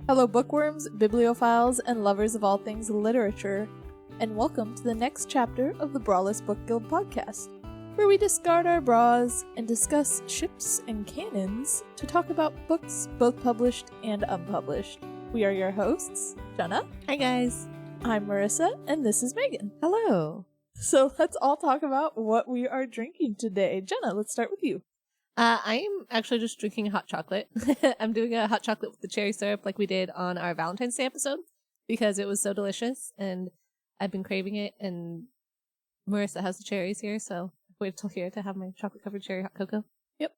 Hello bookworms, bibliophiles, and lovers of all things literature, and welcome to the next chapter of the Brawless Book Guild podcast, where we discard our bras and discuss ships and cannons to talk about books both published and unpublished. We are your hosts, Jenna. Hi guys. I'm Marissa, and this is Megan. Hello. So let's all talk about what we are drinking today. Jenna, let's start with you. I am actually just drinking hot chocolate. I'm doing a hot chocolate with the cherry syrup like we did on our Valentine's Day episode because it was so delicious and I've been craving it, and Marissa has the cherries here, so I waited till here to have my chocolate covered cherry hot cocoa. Yep.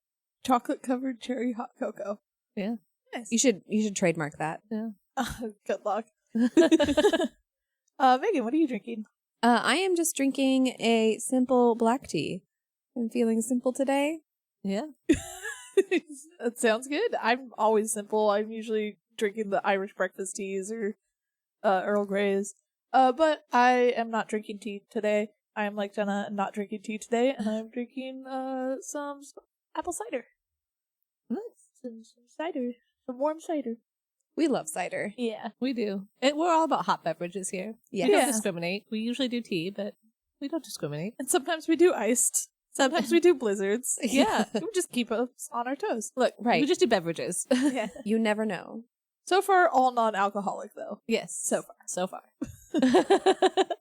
Chocolate covered cherry hot cocoa. Yeah. Nice. You should trademark that. Yeah. Good luck. Megan, what are you drinking? I am just drinking a simple black tea. I'm feeling simple today. Yeah. That sounds good. I'm always simple. I'm usually drinking the Irish breakfast teas or Earl Greys. But I am not drinking tea today. I am like Jenna, not drinking tea today, and I'm drinking some apple cider. Nice. Some cider. Some warm cider. We love cider. Yeah. We do. We're all about hot beverages here. Yeah. We don't discriminate. We usually do tea, but we don't discriminate. And sometimes we do iced. Sometimes we do blizzards. Yeah. We just keep us on our toes. Look, Right. we just do beverages. Yeah. You never know. So far, all non-alcoholic, though. Yes. So far. So far.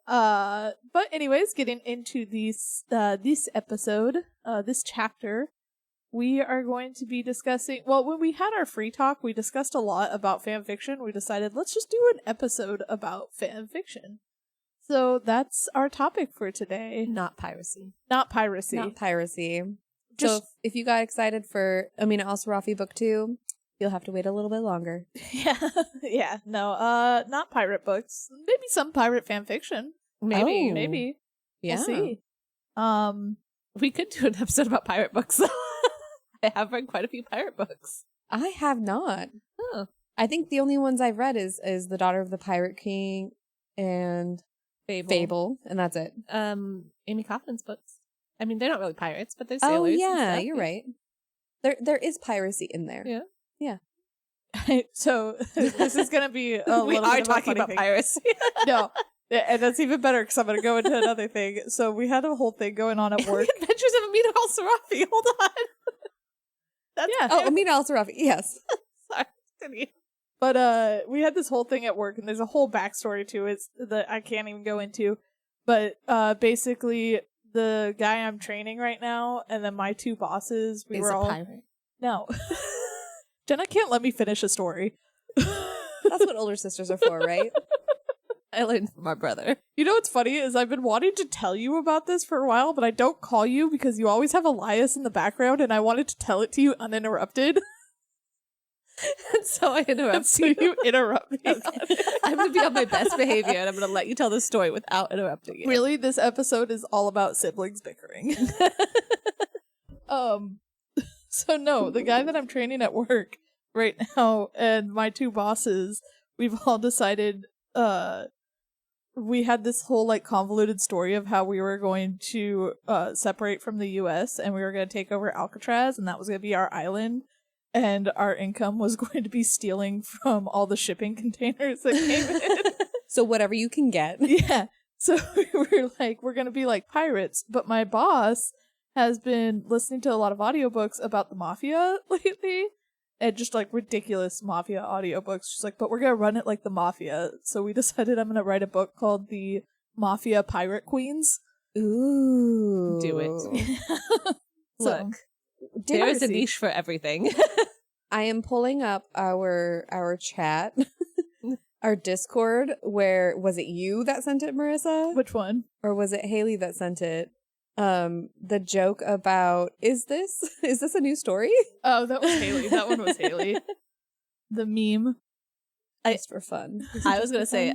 But anyways, getting into this episode, this chapter, we are going to be discussing, well, when we had our free talk, we discussed a lot about fan fiction. We decided, let's just do an episode about fan fiction. So that's our topic for today. Not piracy. Not piracy. Not piracy. Just- So if you got excited for Amina Al-Sarafi book 2, you'll have to wait a little bit longer. Yeah. Yeah. No, not pirate books. Maybe some pirate fan fiction. Maybe. Oh. Maybe. Yeah. We'll see. We could do an episode about pirate books. I have read quite a few pirate books. I have not. Oh. I think the only ones I've read is The Daughter of the Pirate King and Fable, and that's it. Amy Kaufman's books. I mean, they're not really pirates, but they're Oh sailors. and yeah, stuff. you're right. There is piracy in there. Yeah. So this is going to be a We little are bit of a talking funny about thing. piracy. No. And that's even better because I'm going to go into another thing. So we had a whole thing going on at work. The Adventures of Amina Al-Sarafi. Hold on. That's Yeah. Oh, Amina Al-Sarafi. Yes. Sorry. Continue. But we had this whole thing at work, and there's a whole backstory to it that I can't even go into. But basically, the guy I'm training right now, and then my two bosses, we Is were a all pirate. no. Jenna can't let me finish a story. That's what older sisters are for, right? I learned from my brother. You know what's funny is I've been wanting to tell you about this for a while, but I don't call you because you always have Elias in the background, and I wanted to tell it to you uninterrupted. And so I interrupt So you. you interrupt me. I'm going to be on my best behavior, and I'm going to let you tell the story without interrupting you. Really, this episode is all about siblings bickering. So no, the guy that I'm training at work right now and my two bosses, we've all decided, we had this whole like convoluted story of how we were going to separate from the US and we were going to take over Alcatraz, and that was going to be our island, and our income was going to be stealing from all the shipping containers that came in. So whatever you can get. Yeah. So we were like, we're going to be like pirates. But my boss has been listening to a lot of audiobooks about the mafia lately, and just like ridiculous mafia audiobooks. She's like, but we're going to run it like the mafia. So we decided I'm going to write a book called The Mafia Pirate Queens. Ooh. Do it. So, There is a Piracy. niche for everything. I am pulling up our chat, our Discord, where, was it you that sent it, Marissa? which one? Or was it Haley that sent it? The joke about, is this a new story? Oh, that was Haley. That one was Haley. The meme. Just for fun. I was going to say,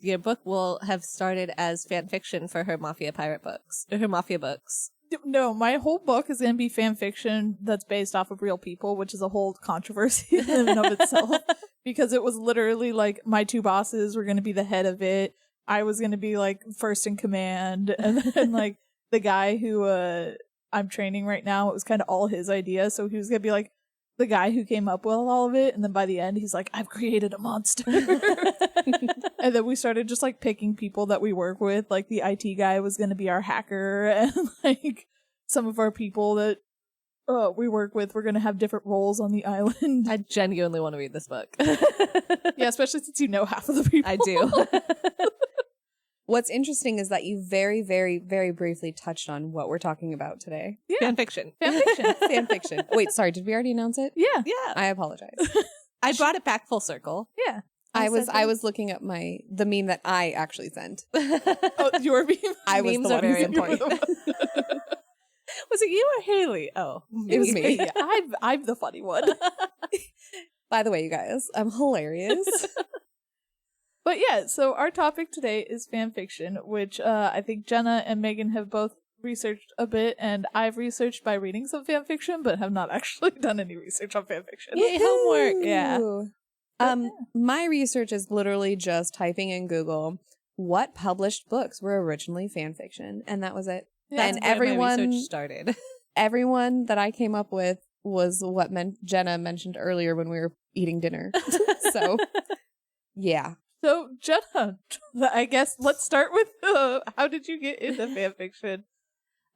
your book will have started as fan fiction for her mafia pirate books, or her mafia books. No, my whole book is going to be fan fiction that's based off of real people, which is a whole controversy in and of itself. Because it was literally like my two bosses were going to be the head of it. I was gonna be like first in command, and then like the guy who I'm training right now, it was kind of all his idea, so he was gonna be like the guy who came up with all of it, and then by the end he's like, I've created a monster. And then we started just like picking people that we work with, like the IT guy was gonna be our hacker, and like some of our people that we work with, we're gonna have different roles on the island. I genuinely want to read this book. Yeah, especially since you know half of the people. I do. What's interesting is that you very, very, very briefly touched on what we're talking about today. Yeah. Fanfiction. Fanfiction. Fan fiction. Wait, sorry, did we already announce it? Yeah. Yeah. I apologize. I brought it back full circle. Yeah. I was looking up the meme that I actually sent. Oh, your meme? I was Memes the are one who very sent You were it. the one. Was it you or Haley? Oh, It was me. Yeah, I'm the funny one. By the way, you guys, I'm hilarious. But yeah, so our topic today is fanfiction, which I think Jenna and Megan have both researched a bit, and I've researched by reading some fanfiction, but have not actually done any research on fanfiction. Yay, homework. Yeah. My research is literally just typing in Google what published books were originally fanfiction, and that was it. Yeah, and That's where my everyone research started. everyone that I came up with was what Jenna mentioned earlier when we were eating dinner. So, yeah. So, Jenna, I guess let's start with how did you get into fanfiction?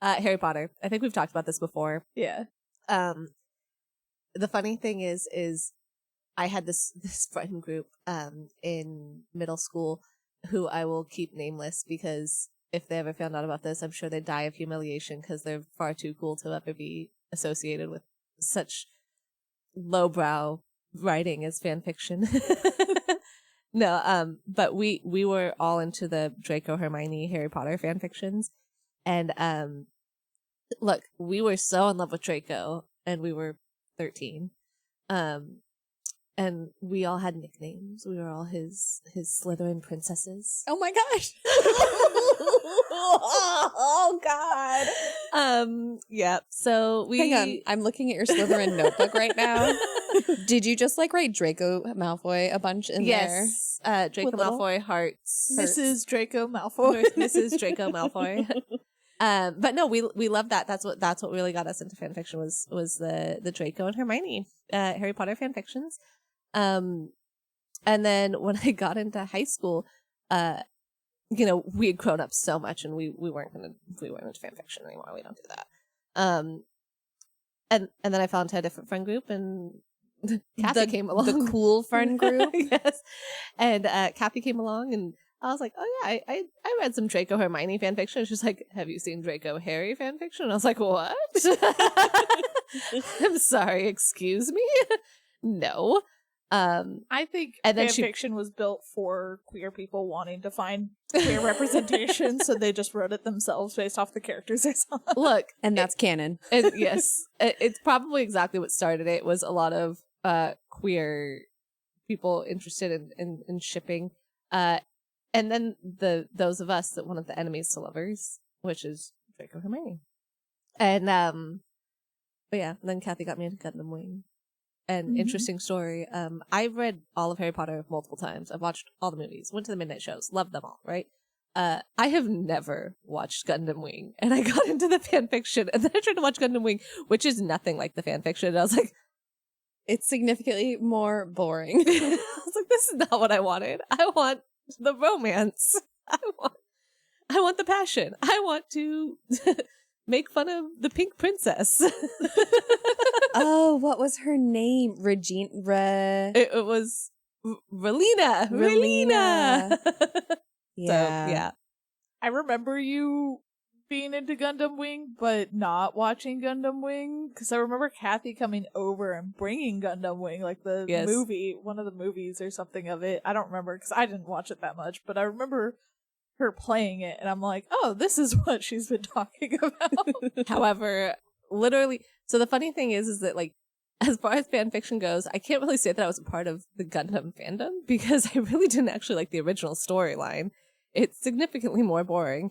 Harry Potter. I think we've talked about this before. Yeah. The funny thing is I had this friend group in middle school who I will keep nameless because if they ever found out about this, I'm sure they'd die of humiliation because they're far too cool to ever be associated with such lowbrow writing as fanfiction. No, but we were all into the Draco Hermione Harry Potter fanfictions, and look, we were so in love with Draco, and we were 13, and we all had nicknames. We were all his Slytherin princesses. Oh my gosh. Oh god. Yeah. So we Hang on, I'm looking at your Slytherin notebook right now. Did you just like write Draco Malfoy a bunch in there? Yes, Draco With little Malfoy hearts. Mrs. Draco Malfoy. Mrs. Draco Malfoy. But no, we love that. That's what really got us into fanfiction was the Draco and Hermione Harry Potter fanfictions. And then when I got into high school, we had grown up so much, and we weren't into fanfiction anymore. We don't do that. And then I fell into a different friend group, and Kathy came along. The cool friend group. Yes. And Kathy came along, and I was like, oh yeah, I read some Draco Hermione fanfiction. She's like, have you seen Draco Harry fanfiction? And I was like, what? I'm sorry, excuse me? No. I think And then fanfiction was built for queer people wanting to find queer representation, so they just wrote it themselves based off the characters they saw. Look, And that's canon. yes, it's probably exactly what started it. Was a lot of queer people interested in shipping, and then those of us that wanted the enemies to lovers, which is Draco Hermione, and but yeah, then Kathy got me into Gundam Wing. And interesting story. I've read all of Harry Potter multiple times. I've watched all the movies, went to the midnight shows, loved them all, right? I have never watched Gundam Wing, and I got into the fanfiction, and then I tried to watch Gundam Wing, which is nothing like the fanfiction, and I was like, It's significantly more boring. I was like, this is not what I wanted. I want the romance. I want the passion. I want to make fun of the pink princess. Oh, what was her name? Regina. It was Relina. Relina. Yeah. So, yeah. I remember you being into Gundam Wing, but not watching Gundam Wing, because I remember Kathy coming over and bringing Gundam Wing, like the Yes. movie, one of the movies or something of it. I don't remember, because I didn't watch it that much, but I remember her playing it, and I'm like, oh, this is what she's been talking about. However, literally, so the funny thing is that, like, as far as fan fiction goes, I can't really say that I was a part of the Gundam fandom because I really didn't actually like the original storyline. It's significantly more boring.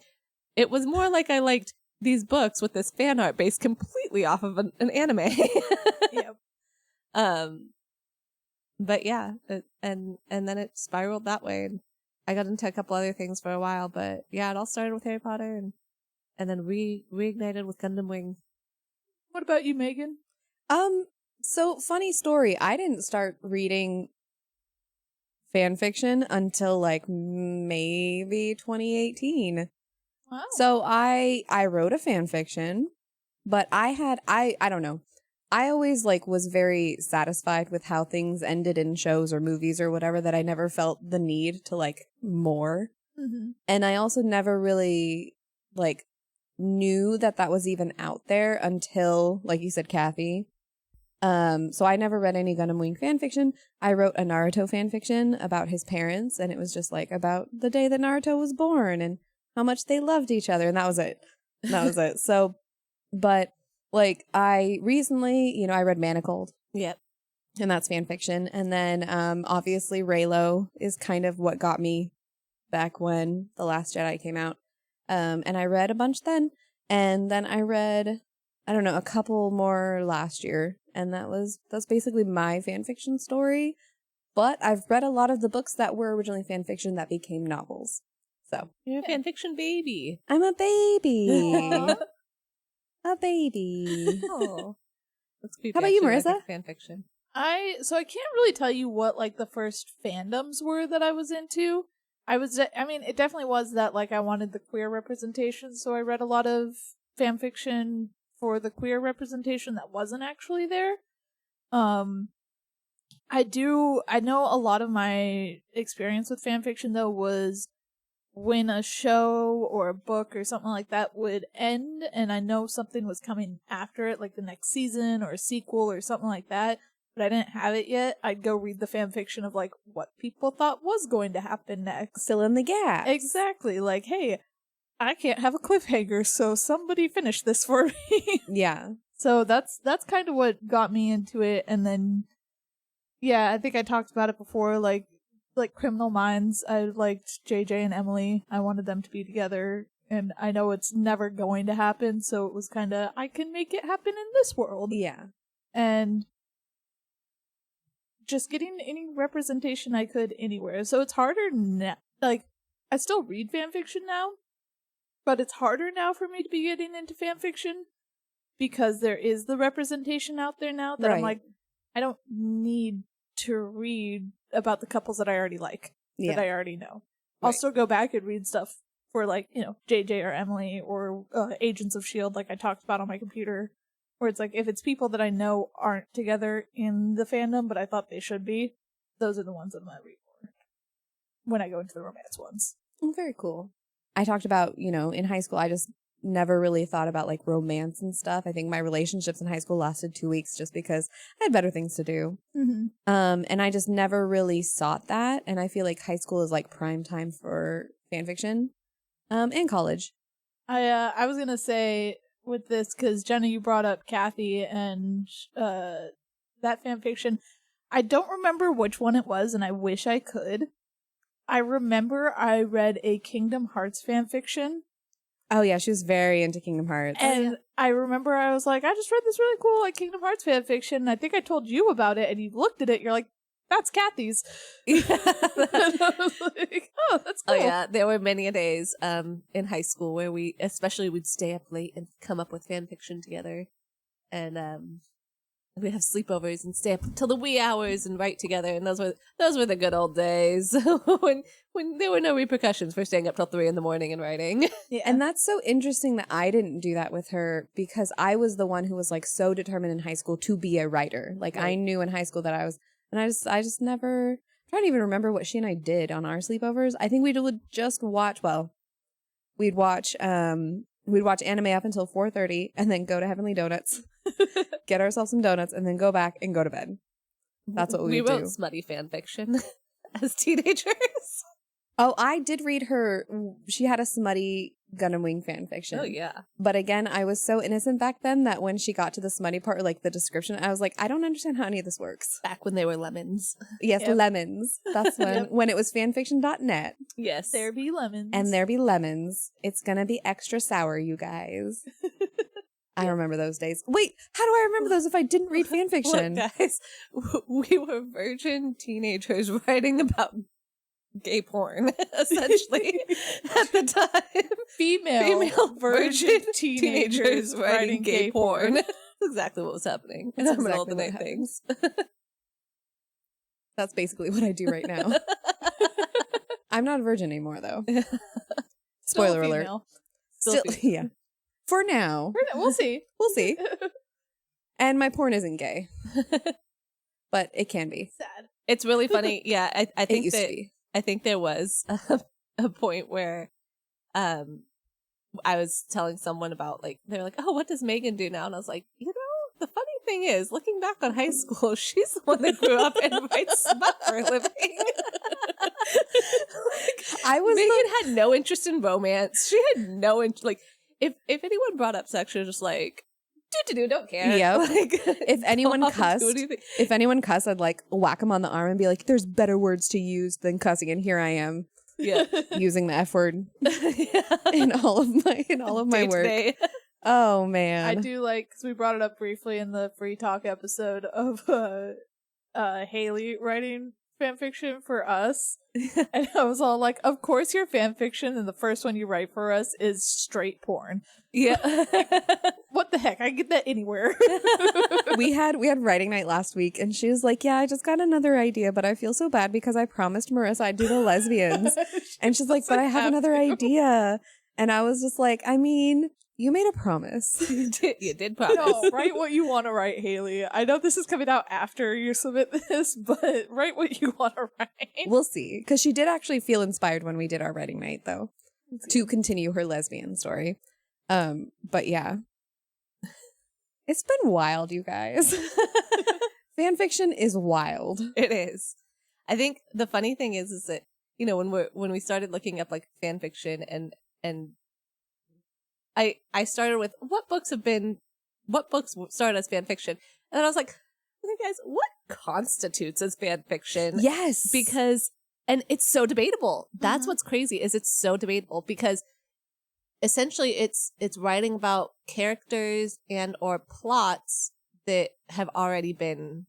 It was more like I liked these books with this fan art based completely off of an anime. Yep. But yeah, and then it spiraled that way. I got into a couple other things for a while, but yeah, it all started with Harry Potter and then reignited with Gundam Wing. What about you, Megan? So funny story. I didn't start reading fan fiction until like maybe 2018. Wow. So I wrote a fan fiction, but I don't know. I always like was very satisfied with how things ended in shows or movies or whatever, that I never felt the need to like more. Mm-hmm. And I also never really like knew that was even out there until, like you said, Kathy. So I never read any Gundam Wing fan fiction. I wrote a Naruto fan fiction about his parents, and it was just like about the day that Naruto was born and how much they loved each other, and that was it. So, but like I recently, I read Manacled. Yep. And that's fan fiction. And then obviously Raylo is kind of what got me back when The Last Jedi came out. And I read a bunch then. And then I read, I don't know, a couple more last year. And that's basically my fan fiction story. But I've read a lot of the books that were originally fan fiction that became novels. So You're a fan fiction baby. I'm a baby. Aw. A baby. Oh. That's creepy. How about you, actually, I Marissa? like fan fiction. I can't really tell you what like the first fandoms were that I was into. It definitely was that like I wanted the queer representation, so I read a lot of fan fiction for the queer representation that wasn't actually there. I know a lot of my experience with fan fiction though was when a show or a book or something like that would end and I know something was coming after it, like the next season or a sequel or something like that, but I didn't have it yet, I'd go read the fan fiction of like what people thought was going to happen next. Fill in the gaps. Exactly. Like, hey, I can't have a cliffhanger, so somebody finish this for me. Yeah. So that's kind of what got me into it. And then, yeah, I think I talked about it before, like Criminal Minds. I liked JJ and Emily. I wanted them to be together, and I know it's never going to happen, so it was kind of, I can make it happen in this world. Yeah. And just getting any representation I could anywhere. So it's harder now. Like, I still read fanfiction now, but it's harder now for me to be getting into fanfiction because there is the representation out there now that I'm like, I don't need to read about the couples that I already like, that I already know. I'll still go back and read stuff for like, JJ or Emily or Agents of S.H.I.E.L.D. like I talked about on my computer, where it's like, if it's people that I know aren't together in the fandom, but I thought they should be, those are the ones that I'm going to read for when I go into the romance ones. Very cool. I talked about, in high school, I just never really thought about like romance and stuff. I think my relationships in high school lasted 2 weeks just because I had better things to do. Mm-hmm. And I just never really sought that. And I feel like high school is like prime time for fan fiction, and college. I was going to say with this, because Jenna, you brought up Kathy and that fan fiction. I don't remember which one it was, and I wish I could. I remember I read a Kingdom Hearts fan fiction. Oh yeah, she was very into Kingdom Hearts. And I remember I was like, I just read this really cool like Kingdom Hearts fan fiction. And I think I told you about it, and you looked at it. You're like, that's Kathy's. And I was like, oh, that's cool. Oh yeah, there were many a days in high school where we especially would stay up late and come up with fan fiction together, and we'd have sleepovers and stay up till the wee hours and write together. And those were the good old days when there were no repercussions for staying up till 3 a.m. and writing. Yeah. And that's so interesting that I didn't do that with her, because I was the one who was like so determined in high school to be a writer. Like I knew in high school that I was, and I just never, I'm trying to even remember what she and I did on our sleepovers. I think we would just watch, we'd watch anime up until 4:30 and then go to Heavenly Donuts, get ourselves some donuts, and then go back and go to bed. That's what we would wrote do. smutty fan fiction as teenagers. Oh, I did read her. She had a smutty Gundam Wing fan fiction. Oh yeah. But again, I was so innocent back then that when she got to the smutty part, or like the description, I was like, I don't understand how any of this works. Back when they were lemons. Yes, Yep. lemons. That's when it was fanfiction.net. Yes. There be lemons. And there be lemons. It's gonna be extra sour, you guys. I remember those days. Wait, how do I remember those if I didn't read fanfiction? Look, guys, we were virgin teenagers writing about gay porn, essentially, at the time. Female virgin teenagers writing gay porn. That's exactly what was happening in the middle of the exactly night what things. That's basically what I do right now. I'm not a virgin anymore, though. Spoiler alert. Still, yeah. For now. We'll see. We'll see. And my porn isn't gay. But it can be. Sad. It's really funny. Yeah, I think It used to be. I think there was a point where I was telling someone about, like, they were like, oh, what does Megan do now? And I was like, you know, the funny thing is, looking back on high school, she's the one that grew up and writes smut for a living. Megan had no interest in romance. She had no like, if anyone brought up sex, she was just like, don't care. Yep. Like, if anyone cussed, I'd like whack them on the arm and be like, there's better words to use than cussing, and here I am. Yeah. Using the F word in all of my work. Oh man. I do like, because we brought it up briefly in the free talk episode of Haley writing fanfiction for us. And I was all like, of course your fanfiction and the first one you write for us is straight porn. Yeah. What the heck? I get that anywhere. we had writing night last week, and she was like, yeah, I just got another idea, but I feel so bad because I promised Marissa I'd do the lesbians. And she's like, but I have another idea. And I was just like, I mean, you made a promise. You did promise. No, write what you want to write, Haley. I know this is coming out after you submit this, but write what you want to write. We'll see. Because she did actually feel inspired when we did our writing night, though, to continue her lesbian story. But yeah. It's been wild, you guys. Fanfiction is wild. It is. I think the funny thing is that, you know, when we started looking up like fanfiction and I started with what books started as fanfiction, and then I was like, okay, guys, what constitutes as fanfiction? Yes, because, and it's so debatable. That's what's crazy, is it's so debatable, because essentially it's writing about characters and or plots that have already been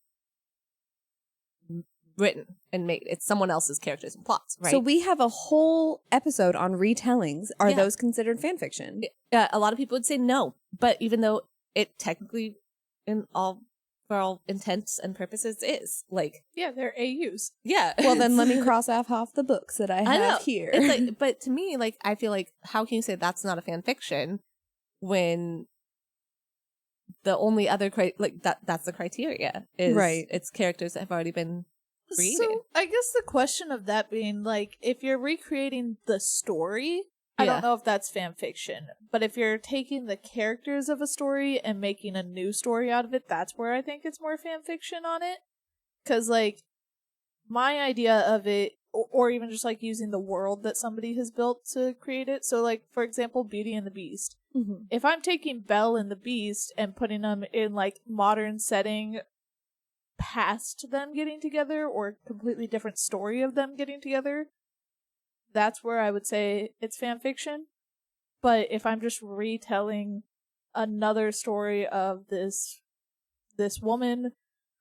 written and made. It's someone else's characters and plots, right? So we have a whole episode on retellings. Are those considered fanfiction? A lot of people would say no, but even though it technically, for all intents and purposes, is like, yeah, they're AUs. Yeah. Well, then let me cross off half the books that I have here. It's like, but to me, like, I feel like, how can you say that's not a fanfiction when the only other that's the criteria is right? It's characters that have already been created. So I guess the question of that being, like, if you're recreating the story, I don't know if that's fan fiction, but if you're taking the characters of a story and making a new story out of it, that's where I think it's more fan fiction on it. Because, like, my idea of it, or even just, like, using the world that somebody has built to create it. So, like, for example, Beauty and the Beast. Mm-hmm. If I'm taking Belle and the Beast and putting them in, like, modern setting past them getting together, or a completely different story of them getting together, that's where I would say it's fan fiction. But if I'm just retelling another story of this woman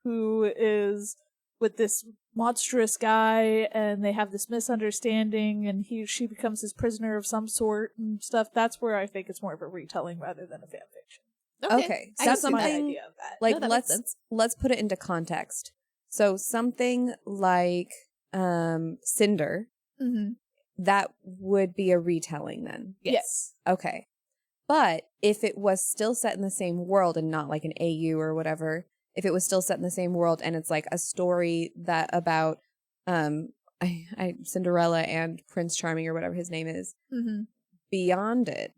who is with this monstrous guy, and they have this misunderstanding, and she becomes his prisoner of some sort and stuff, that's where I think it's more of a retelling rather than a fan fiction. Okay. So That's something, my idea of that. like, No, let's put it into context. So something like Cinder, that would be a retelling then. Yes. Okay. But if it was still set in the same world and not like an AU or whatever, if it was still set in the same world and it's like a story that about Cinderella and Prince Charming or whatever his name is, beyond it.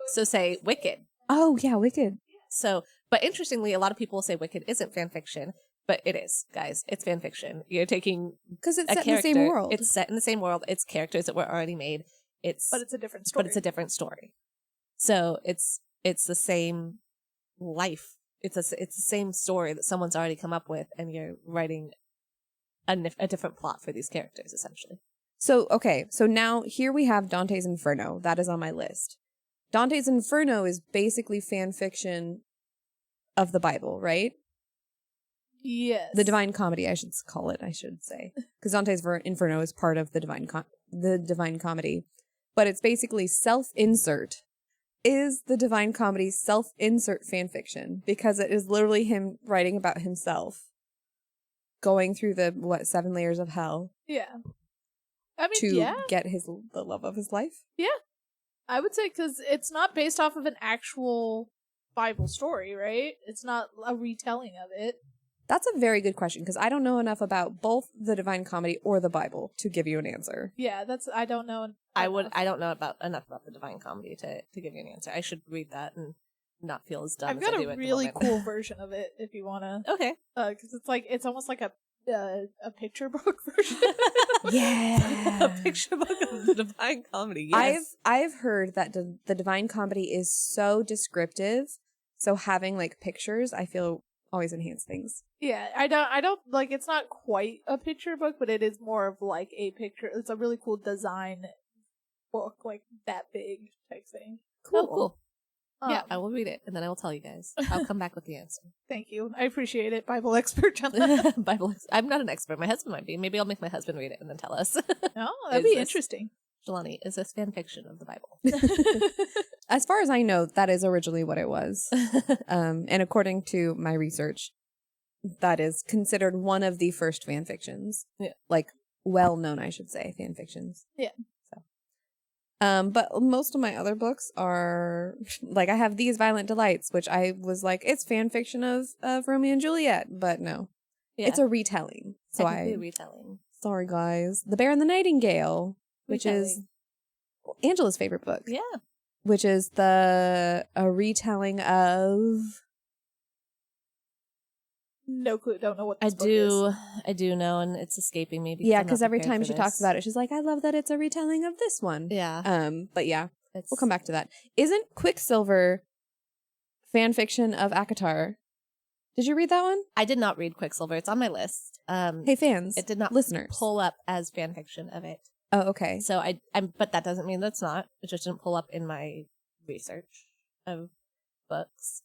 So say Wicked. Oh yeah, Wicked. So, but interestingly, a lot of people will say Wicked isn't fan fiction, but it is, guys. It's fan fiction. You're taking because it's set in the same world. It's set in the same world. It's characters that were already made. But it's a different story. But it's a different story. So it's the same life. It's the same story that someone's already come up with, and you're writing a different plot for these characters, essentially. So, okay. So now here we have Dante's Inferno. That is on my list. Dante's Inferno is basically fan fiction of the Bible, right? Yes. The Divine Comedy, I should say. Because Dante's Inferno is part of the Divine Comedy. But it's basically self-insert. Is the Divine Comedy self-insert fanfiction? Because it is literally him writing about himself. Going through the, 7 layers of hell. Yeah. I mean, to get the love of his life? Yeah. I would say because it's not based off of an actual Bible story, right? It's not a retelling of it. That's a very good question because I don't know enough about both the Divine Comedy or the Bible to give you an answer. Yeah, I don't know. I don't know enough about the Divine Comedy to give you an answer. I should read that and not feel as dumb. I've got a really cool version of it if you want to. Okay. Because it's almost like a picture book version. Yeah. A picture book of the Divine Comedy. Yes. I've heard that the Divine Comedy is so descriptive, so having like pictures, I feel always enhance things. Yeah, I don't like. It's not quite a picture book, but it is more of like a picture. It's a really cool design book, like that big type thing. Cool. Oh, cool. Yeah, I will read it, and then I will tell you guys. I'll come back with the answer. Thank you. I appreciate it, Bible expert Jenna. I'm not an expert. My husband might be. Maybe I'll make my husband read it and then tell us. Oh, that'd be interesting. Jelani, is this fan fiction of the Bible? As far as I know, that is originally what it was. And according to my research, that is considered one of the first fan fictions. Yeah. Like, well-known, I should say, fan fictions. Yeah. But most of my other books are like I have These Violent Delights, which I was like, it's fan fiction of Romeo and Juliet, but no, it's a retelling. So a retelling. Sorry, guys. The Bear and the Nightingale, which is Angela's favorite book. Yeah, which is a retelling of. No clue. Don't know what this book is. I do know, and it's escaping me. Yeah, because every time she talks about it, she's like, "I love that it's a retelling of this one." Yeah. But yeah, we'll come back to that. Isn't Quicksilver fan fiction of ACOTAR? Did you read that one? I did not read Quicksilver. It's on my list. Hey, fans! It did not listeners pull up as fan fiction of it. Oh, okay. So but that doesn't mean that's not. It just didn't pull up in my research of books.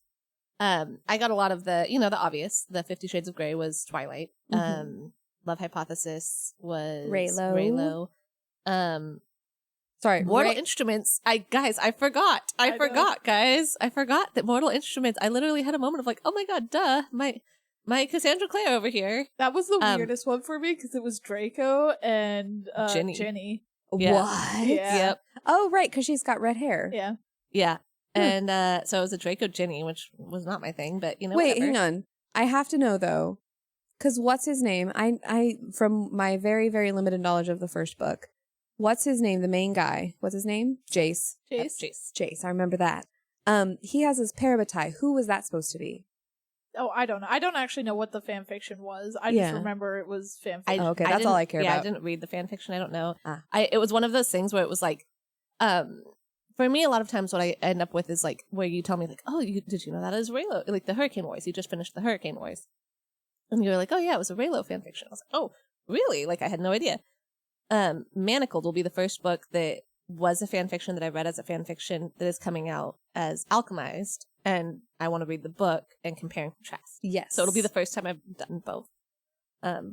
I got a lot of the obvious. The 50 Shades of Grey was Twilight. Mm-hmm. Love Hypothesis was Raylo. Sorry, Mortal Instruments. I forgot. I forgot that Mortal Instruments. I literally had a moment of like, oh my god, duh, my Cassandra Clare over here. That was the weirdest one for me because it was Draco and Jenny. Yeah. What? Yeah. Yep. Oh, right, because she's got red hair. Yeah. Yeah. And so it was a Draco Ginny, which was not my thing, but Wait, whatever. hang on. I have to know though, because what's his name? I from my very, very limited knowledge of the first book, what's his name? The main guy. What's his name? Jace. Jace. I remember that. He has his parabatai. Who was that supposed to be? Oh, I don't know. I don't actually know what the fan fiction was. I just remember it was fan fiction. Okay, that's all I care about. Yeah, I didn't read the fan fiction. I don't know. It was one of those things where it was like, for me, a lot of times what I end up with is like where you tell me like, oh, did you know that is Raylo? Like the Hurricane Wars. You just finished the Hurricane Wars. And you were like, oh yeah, it was a Raylo fanfiction. I was like, oh, really? Like I had no idea. Manacled will be the first book that was a fanfiction that I read as a fanfiction that is coming out as alchemized. And I want to read the book and compare and contrast. Yes. So it'll be the first time I've done both,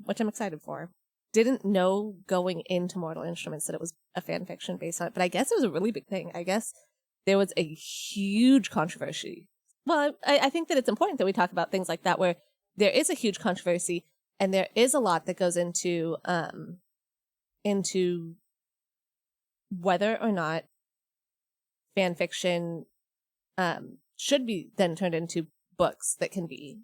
which I'm excited for. Didn't know going into Mortal Instruments that it was a fan fiction based on it, but I guess it was a really big thing. I guess there was a huge controversy. Well, I think that it's important that we talk about things like that where there is a huge controversy and there is a lot that goes into whether or not fan fiction should be then turned into books that can be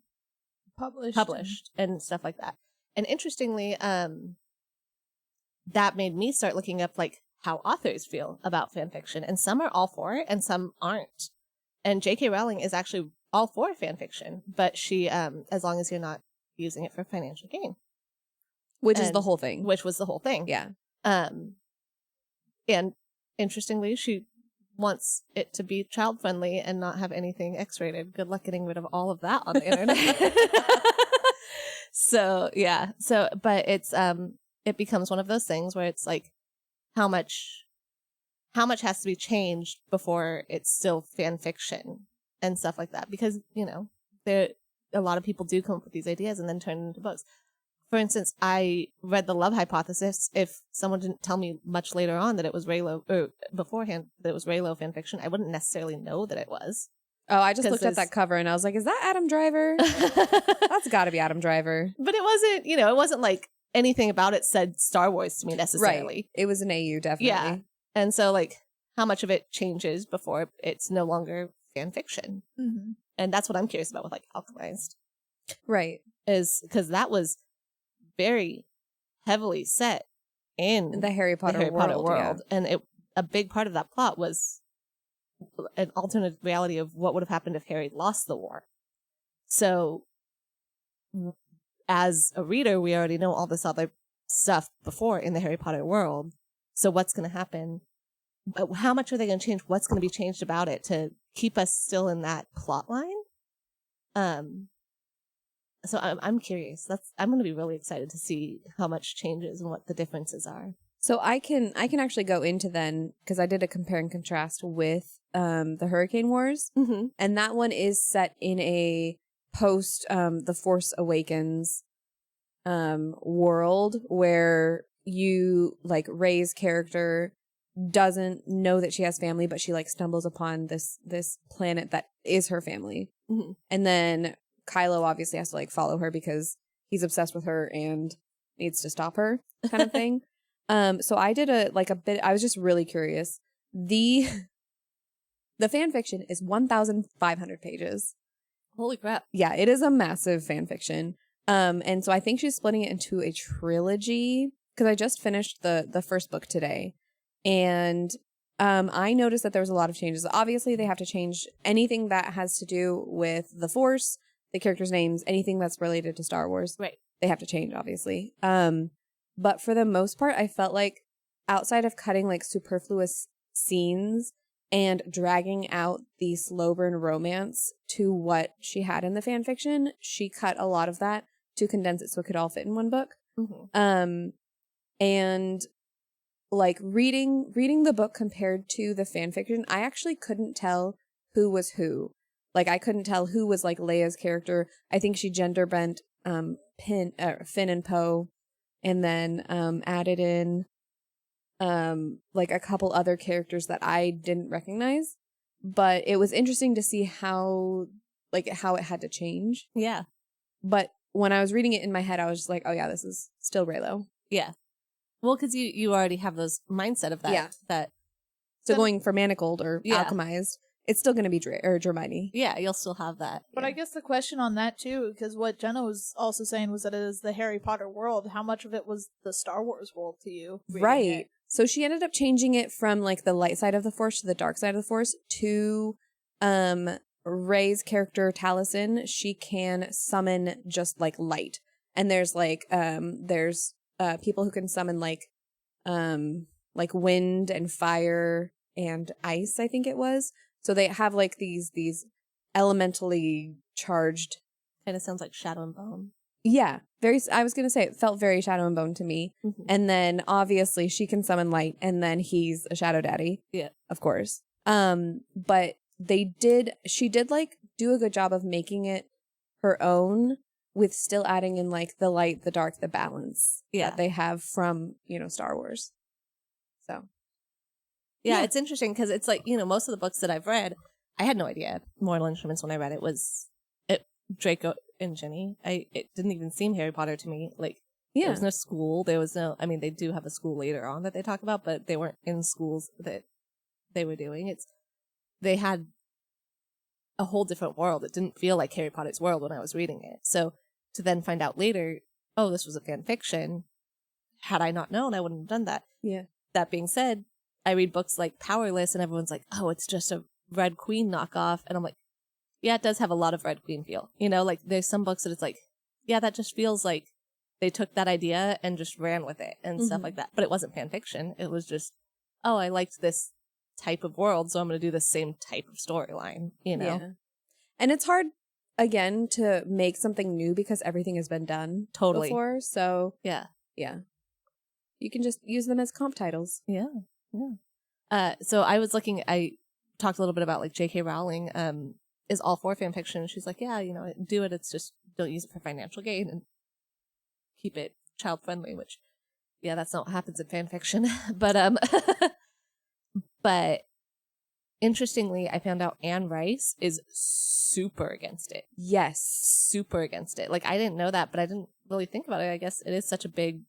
published and stuff like that. And interestingly, that made me start looking up like how authors feel about fan fiction, and some are all for it and some aren't. And J.K. Rowling is actually all for fan fiction, but she, as long as you're not using it for financial gain, which is the whole thing. Which was the whole thing. Yeah. And interestingly, she wants it to be child friendly and not have anything X-rated. Good luck getting rid of all of that on the internet. So yeah. But it's it becomes one of those things where it's like how much has to be changed before it's still fan fiction and stuff like that, because a lot of people do come up with these ideas and then turn it into books. For instance, I read The Love Hypothesis. If someone didn't tell me much later on that it was Raylo, or beforehand that it was Raylo fanfiction, I wouldn't necessarily know that it was. Oh, I just looked at that cover and I was like, is that Adam Driver? That's got to be Adam Driver. But it wasn't, it wasn't like anything about it said Star Wars to me necessarily. Right. It was an AU, definitely. Yeah. And so, like, how much of it changes before it's no longer fan fiction? Mm-hmm. And that's what I'm curious about with, like, Alchemized. Right. Is because that was very heavily set in the Harry Potter world. Yeah. And a big part of that plot was an alternate reality of what would have happened if Harry lost the war. So, as a reader, we already know all this other stuff before in the Harry Potter world. So what's going to happen? How much are they going to change? What's going to be changed about it to keep us still in that plot line? So I'm curious. I'm going to be really excited to see how much changes and what the differences are. So I can actually go into then, because I did a compare and contrast with the Hurricane Wars, Mm-hmm. and that one is set in a post The Force Awakens world where you like Rey's character doesn't know that she has family, but she like stumbles upon this planet that is her family, Mm-hmm. and then Kylo obviously has to like follow her because he's obsessed with her and needs to stop her, kind of thing. So I did a bit. I was just really curious. The fan fiction is 1,500 pages. Holy crap! Yeah, it is a massive fan fiction. And so I think she's splitting it into a trilogy because I just finished the first book today, and I noticed that there was a lot of changes. Obviously, they have to change anything that has to do with the Force, the characters' names, anything that's related to Star Wars. Right. They have to change, obviously. But for the most part, I felt like outside of cutting like superfluous scenes and dragging out the slow burn romance to what she had in the fan fiction, she cut a lot of that to condense it so it could all fit in one book. Mm-hmm. And like reading the book compared to the fan fiction, I actually couldn't tell who was who. Like I couldn't tell who was like Leia's character. I think she gender bent Finn and Poe, and then added in like a couple other characters that I didn't recognize. But it was interesting to see how it had to change. Yeah. But when I was reading it in my head, I was just like, oh yeah, this is still Raylo. Yeah. Well, because you already have those mindset of that. Yeah. So going for manacled or alchemized, it's still going to be Hermione. Yeah, you'll still have that. But I guess the question on that too, because what Jenna was also saying was that it is the Harry Potter world. How much of it was the Star Wars world to you? Right. It? So she ended up changing it from like the light side of the Force to the dark side of the Force to Rey's character Taliesin. She can summon just like light, and there's like people who can summon like wind and fire and ice, I think it was. So they have like these elementally charged. Kind of sounds like Shadow and Bone. Yeah, I was gonna say it felt very Shadow and Bone to me. Mm-hmm. And then obviously she can summon light, and then he's a Shadow Daddy. Yeah, of course. But she did like do a good job of making it her own with still adding in like the light, the dark, the balance that they have from Star Wars. So yeah. It's interesting because it's like most of the books that I've read, I had no idea Mortal Instruments when I read it was Draco and Ginny. It didn't even seem Harry Potter to me. Like there was no school. There was no. I mean, they do have a school later on that they talk about, but they weren't in schools that they were doing. They had a whole different world. It didn't feel like Harry Potter's world when I was reading it. So to then find out later, oh, this was a fan fiction. Had I not known, I wouldn't have done that. Yeah. That being said, I read books like Powerless, and everyone's like, oh, it's just a Red Queen knockoff, and I'm like, yeah, it does have a lot of Red Queen feel. Like there's some books that it's like, yeah, that just feels like they took that idea and just ran with it and stuff like that. But it wasn't fan fiction. It was just, oh, I liked this type of world, so I'm going to do the same type of storyline, Yeah. And it's hard, again, to make something new because everything has been done before. So, yeah. You can just use them as comp titles. Yeah. So I was I talked a little bit about like J.K. Rowling, is all for fan fiction. She's like, yeah, do it. It's just don't use it for financial gain and keep it child friendly, which, yeah, that's not what happens in fan fiction. But interestingly, I found out Anne Rice is super against it. Yes. Super against it. Like, I didn't know that, but I didn't really think about it. I guess it is such a big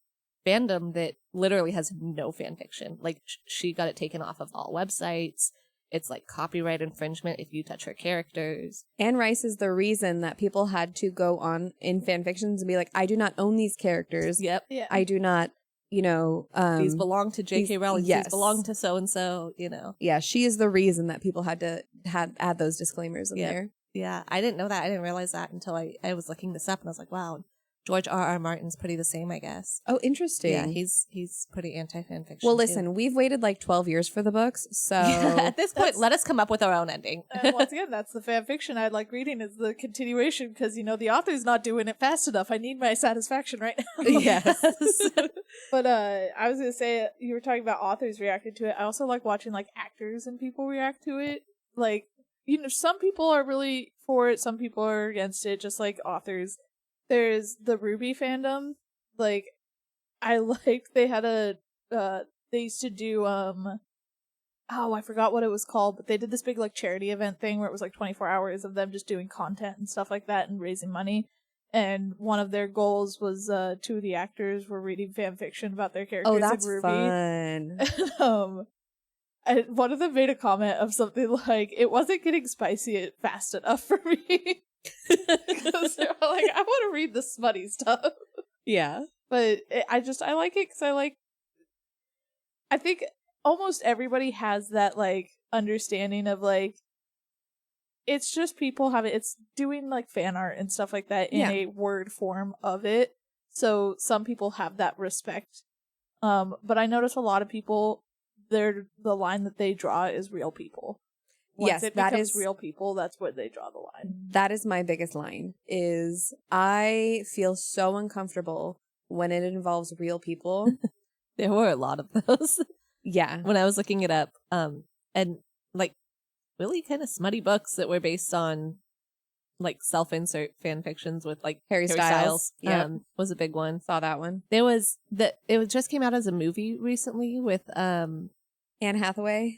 fandom that literally has no fan fiction. Like, she got it taken off of all websites. It's like copyright infringement if you touch her characters. Anne Rice is the reason that people had to go on in fan fictions and be like, I do not own these characters. Yep. Yeah. I do not, these belong to J.K. Rowling. Yes. These belong to so-and-so, Yeah, she is the reason that people had to add those disclaimers in there. Yeah, I didn't know that. I didn't realize that until I was looking this up, and I was like, wow, George R.R. Martin's pretty the same, I guess. Oh, interesting. Yeah, he's pretty anti-fan fiction. Well, listen, we've waited like 12 years for the books, so... At this point, let us come up with our own ending. And once again, that's the fan fiction I like reading, is the continuation, because, the author's not doing it fast enough. I need my satisfaction right now. Yes. But I was going to say, you were talking about authors reacting to it. I also like watching, like, actors and people react to it. Like, some people are really for it, some people are against it, just like authors. There's the Ruby fandom. Like, I liked, they had they used to do, I forgot what it was called, but they did this big, like, charity event thing where it was, like, 24 hours of them just doing content and stuff like that and raising money. And one of their goals was, 2 of the actors were reading fan fiction about their characters Oh, that's in Ruby. fun. And, one of them made a comment of something like, it wasn't getting spicy fast enough for me. Because they're like, I want to read the smutty stuff. Yeah. But I like it because I think almost everybody has that, like, understanding of, like, it's just people it's doing, like, fan art and stuff like that in a word form of it. So some people have that respect. But I notice a lot of people, the line that they draw is real people. Once it becomes real people, that's where they draw the line. That is my biggest line, is I feel so uncomfortable when it involves real people. There were a lot of those. Yeah. When I was looking it up, and, like, really kind of smutty books that were based on, like, self-insert fan fictions with, like, Harry Styles. Was a big one. Saw that one. There was it just came out as a movie recently with Anne Hathaway.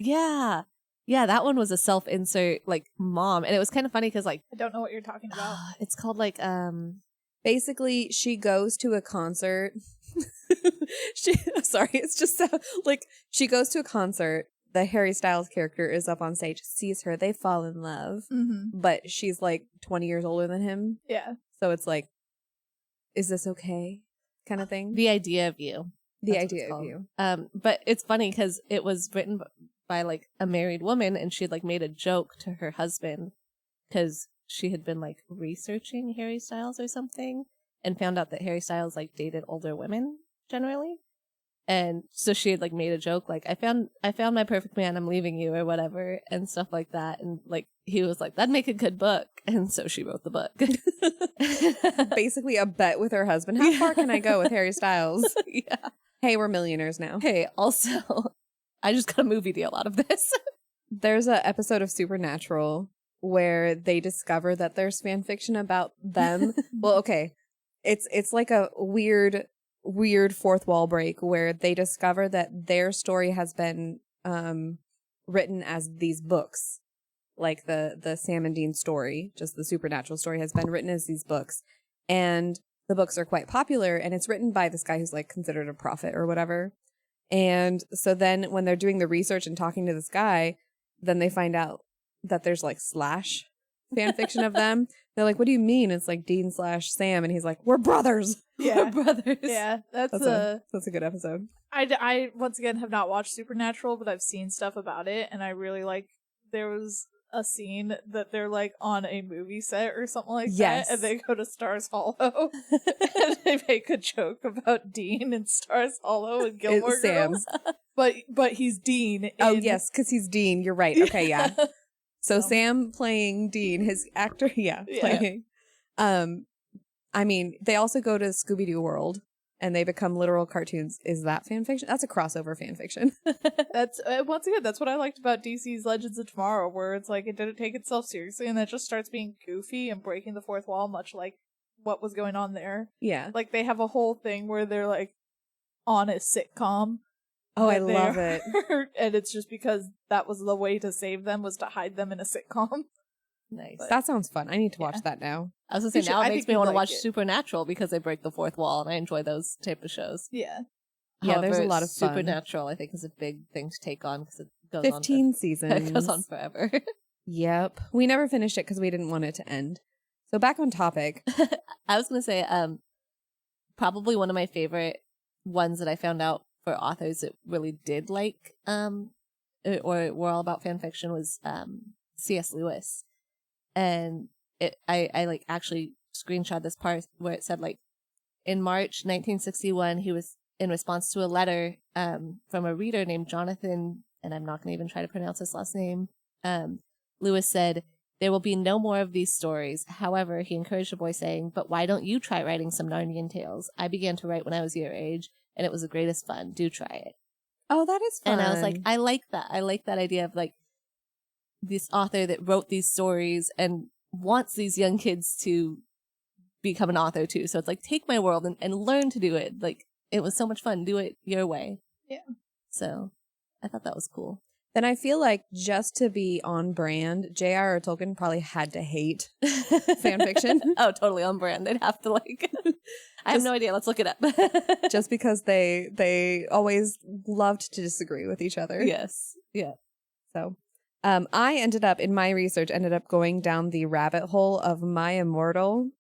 Yeah, that one was a self-insert, like, mom. And it was kind of funny because, like, I don't know what you're talking about. It's called, like, basically, she goes to a concert. Sorry, it's just so, like, she goes to a concert. The Harry Styles character is up on stage, sees her, they fall in love. Mm-hmm. But she's, like, 20 years older than him. Yeah. So it's like, is this okay? Kind of thing. The Idea of You. The Idea of You. But it's funny because it was written by, like, a married woman, and she had, like, made a joke to her husband because she had been, like, researching Harry Styles or something and found out that Harry Styles, like, dated older women generally. And so she had, like, made a joke, like, I found my perfect man, I'm leaving you, or whatever, and stuff like that. And, like, he was like, that'd make a good book. And so she wrote the book. Basically a bet with her husband. How far can I go with Harry Styles? Yeah. Hey, we're millionaires now. Hey, also, I just got a movie deal out of this. There's an episode of Supernatural where they discover that there's fan fiction about them. Well, okay. It's like a weird fourth wall break where they discover that their story has been written as these books. Like the Sam and Dean story, just the Supernatural story, has been written as these books. And the books are quite popular, and it's written by this guy who's, like, considered a prophet or whatever. And so then when they're doing the research and talking to this guy, then they find out that there's, like, slash fan fiction of them. They're like, what do you mean? It's like Dean/Sam. And he's like, we're brothers. Yeah. We're brothers. Yeah, that's a good episode. I once again have not watched Supernatural, but I've seen stuff about it, and I really like, there was a scene that they're, like, on a movie set or something like Yes. that, and they go to Stars Hollow, and they make a joke about Dean and Stars Hollow and Gilmore Sam. Girls. But he's Dean. Oh, yes, because he's Dean. You're right. Okay, yeah. So Sam playing Dean, his actor, playing. I mean, they also go to Scooby-Doo World, and they become literal cartoons. Is that fan fiction? That's a crossover fan fiction. That's once again, that's what I liked about DC's Legends of Tomorrow, where it's like it didn't take itself seriously, and it just starts being goofy and breaking the fourth wall, much like what was going on there. Yeah. Like they have a whole thing where they're like on a sitcom. Oh, I love it. And it's just because that was the way to save them, was to hide them in a sitcom. Nice. But That sounds fun. I need to watch that now. I was gonna say, You should- now I it makes think me you'd want to like watch it. Supernatural because they break the fourth wall, and I enjoy those type of shows. Yeah. Yeah, there's a However, lot of fun. Supernatural, I think, is a big thing to take on because it goes 15 on. seasons. It goes on forever. Yep. We never finished it because we didn't want it to end. So back on topic. I was gonna say, probably one of my favorite ones that I found out for authors that really did like, or were all about fan fiction was C.S. Lewis, and I like actually screenshot this part where it said like in March 1961 he was in response to a letter from a reader named Jonathan, and I'm not gonna even try to pronounce his last name. Lewis said, "There will be no more of these stories." However, he encouraged the boy, saying, "But why don't you try writing some Narnian tales? I began to write when I was your age, and it was the greatest fun. Do try it." Oh, that is fun. And I was like, I like that. I like that idea of like this author that wrote these stories and wants these young kids to become an author too. So it's like, take my world and learn to do it. Like, it was so much fun. Do it your way. Yeah. So I thought that was cool. Then I feel like just to be on brand, J.R.R. Tolkien probably had to hate fan fiction. Oh, totally on brand. They'd have to like, I have no idea. Let's look it up. just because they always loved to disagree with each other. Yes. Yeah. So I ended up going down the rabbit hole of My Immortal,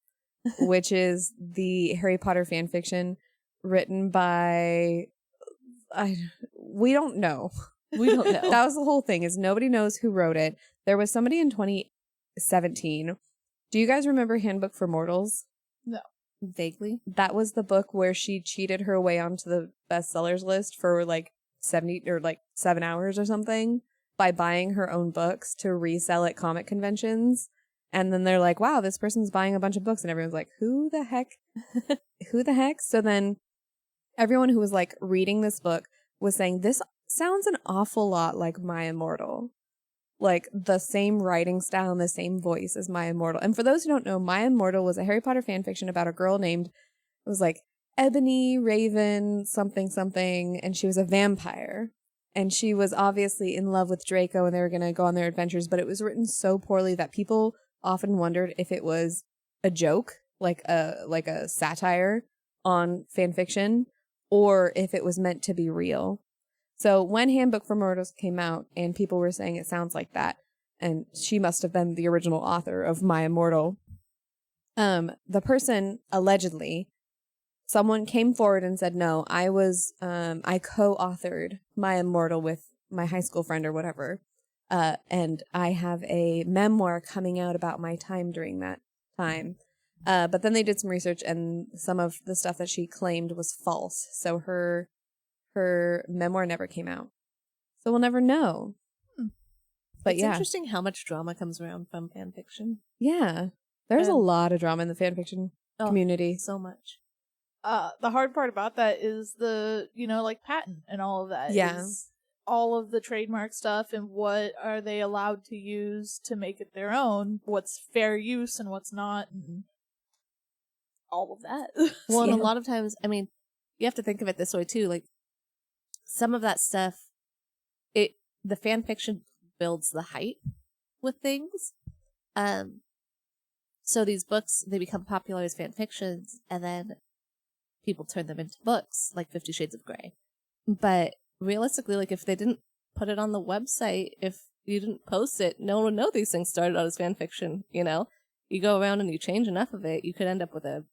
which is the Harry Potter fan fiction written by we don't know. We don't know. That was the whole thing, is nobody knows who wrote it. There was somebody in 2017. Do you guys remember Handbook for Mortals? No. Vaguely. That was the book where she cheated her way onto the bestsellers list for like 70 or like 7 hours or something by buying her own books to resell at comic conventions. And then they're like, wow, this person's buying a bunch of books. And everyone's like, who the heck? Who the heck? So then everyone who was like reading this book was saying, this sounds an awful lot like My Immortal. Like the same writing style and the same voice as My Immortal. And for those who don't know, My Immortal was a Harry Potter fan fiction about a girl named, it was like Ebony Raven something something, and she was a vampire. And she was obviously in love with Draco and they were going to go on their adventures, but it was written so poorly that people often wondered if it was a joke, like a satire on fan fiction, or if it was meant to be real. So when Handbook for Mortals came out and people were saying it sounds like that, and she must have been the original author of My Immortal, the person allegedly, someone came forward and said, no, I co-authored My Immortal with my high school friend or whatever. And I have a memoir coming out about my time during that time. But then they did some research and some of the stuff that she claimed was false. So her memoir never came out. So we'll never know. But it's yeah. interesting how much drama comes around from fan fiction. Yeah. There's a And- lot of drama in the fan fiction community. So much. The hard part about that is the, like patent and all of that. Yeah. Is all of the trademark stuff and what are they allowed to use to make it their own, what's fair use and what's not, and all of that. Well, and Yeah. a lot of times, I mean, you have to think of it this way too. Like, some of that stuff, the fan fiction builds the hype with things. So these books, they become popular as fan fictions, and then people turn them into books, like 50 Shades of Grey. But realistically, like, if they didn't put it on the website, if you didn't post it, no one would know these things started out as fan fiction, You go around and you change enough of it, you could end up with a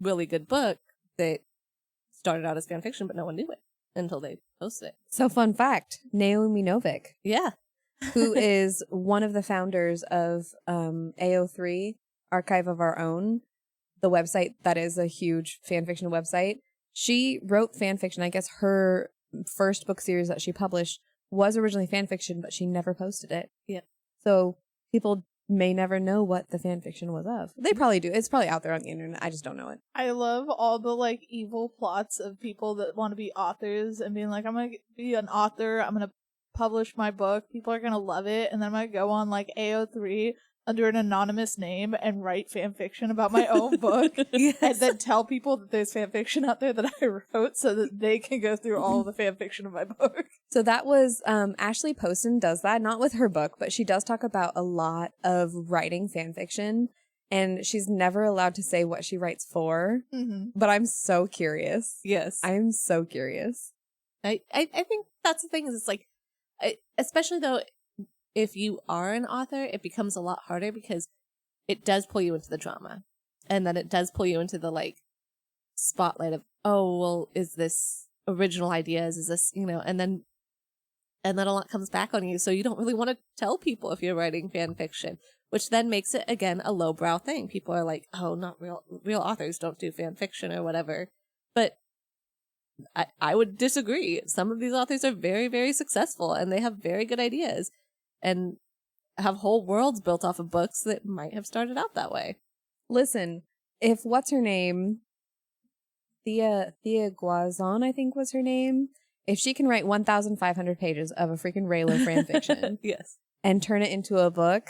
really good book that started out as fan fiction, but no one knew it until they posted it. So fun fact, Naomi Novik, Yeah. who is one of the founders of AO3, Archive of Our Own, the website that is a huge fan fiction website. She wrote fan fiction. I guess her first book series that she published was originally fan fiction, but she never posted it. Yep. So people may never know what the fan fiction was of. They probably do. It's probably out there on the internet. I just don't know it. I love all the like evil plots of people that want to be authors and being like, I'm gonna be an author, I'm gonna publish my book, people are gonna love it, and then I'm gonna go on like AO3 under an anonymous name and write fan fiction about my own book. Yes. And then tell people that there's fan fiction out there that I wrote so that they can go through all of the fan fiction of my book. So that was Ashley Poston does that, not with her book, but she does talk about a lot of writing fan fiction, and she's never allowed to say what she writes for. Mm-hmm. But I'm so curious. Yes. I'm so curious. I think that's the thing is it's like, especially though, if you are an author, it becomes a lot harder because it does pull you into the drama. And then it does pull you into the like spotlight of, oh, well, is this original ideas? Is this, and then a lot comes back on you. So you don't really want to tell people if you're writing fan fiction, which then makes it, again, a lowbrow thing. People are like, oh, not real authors don't do fan fiction or whatever. But I would disagree. Some of these authors are very, very successful and they have very good ideas and have whole worlds built off of books that might have started out that way. Listen, if what's her name? Thea Guazon, I think was her name. If she can write 1,500 pages of a freaking Raylo fan fiction Yes. and turn it into a book,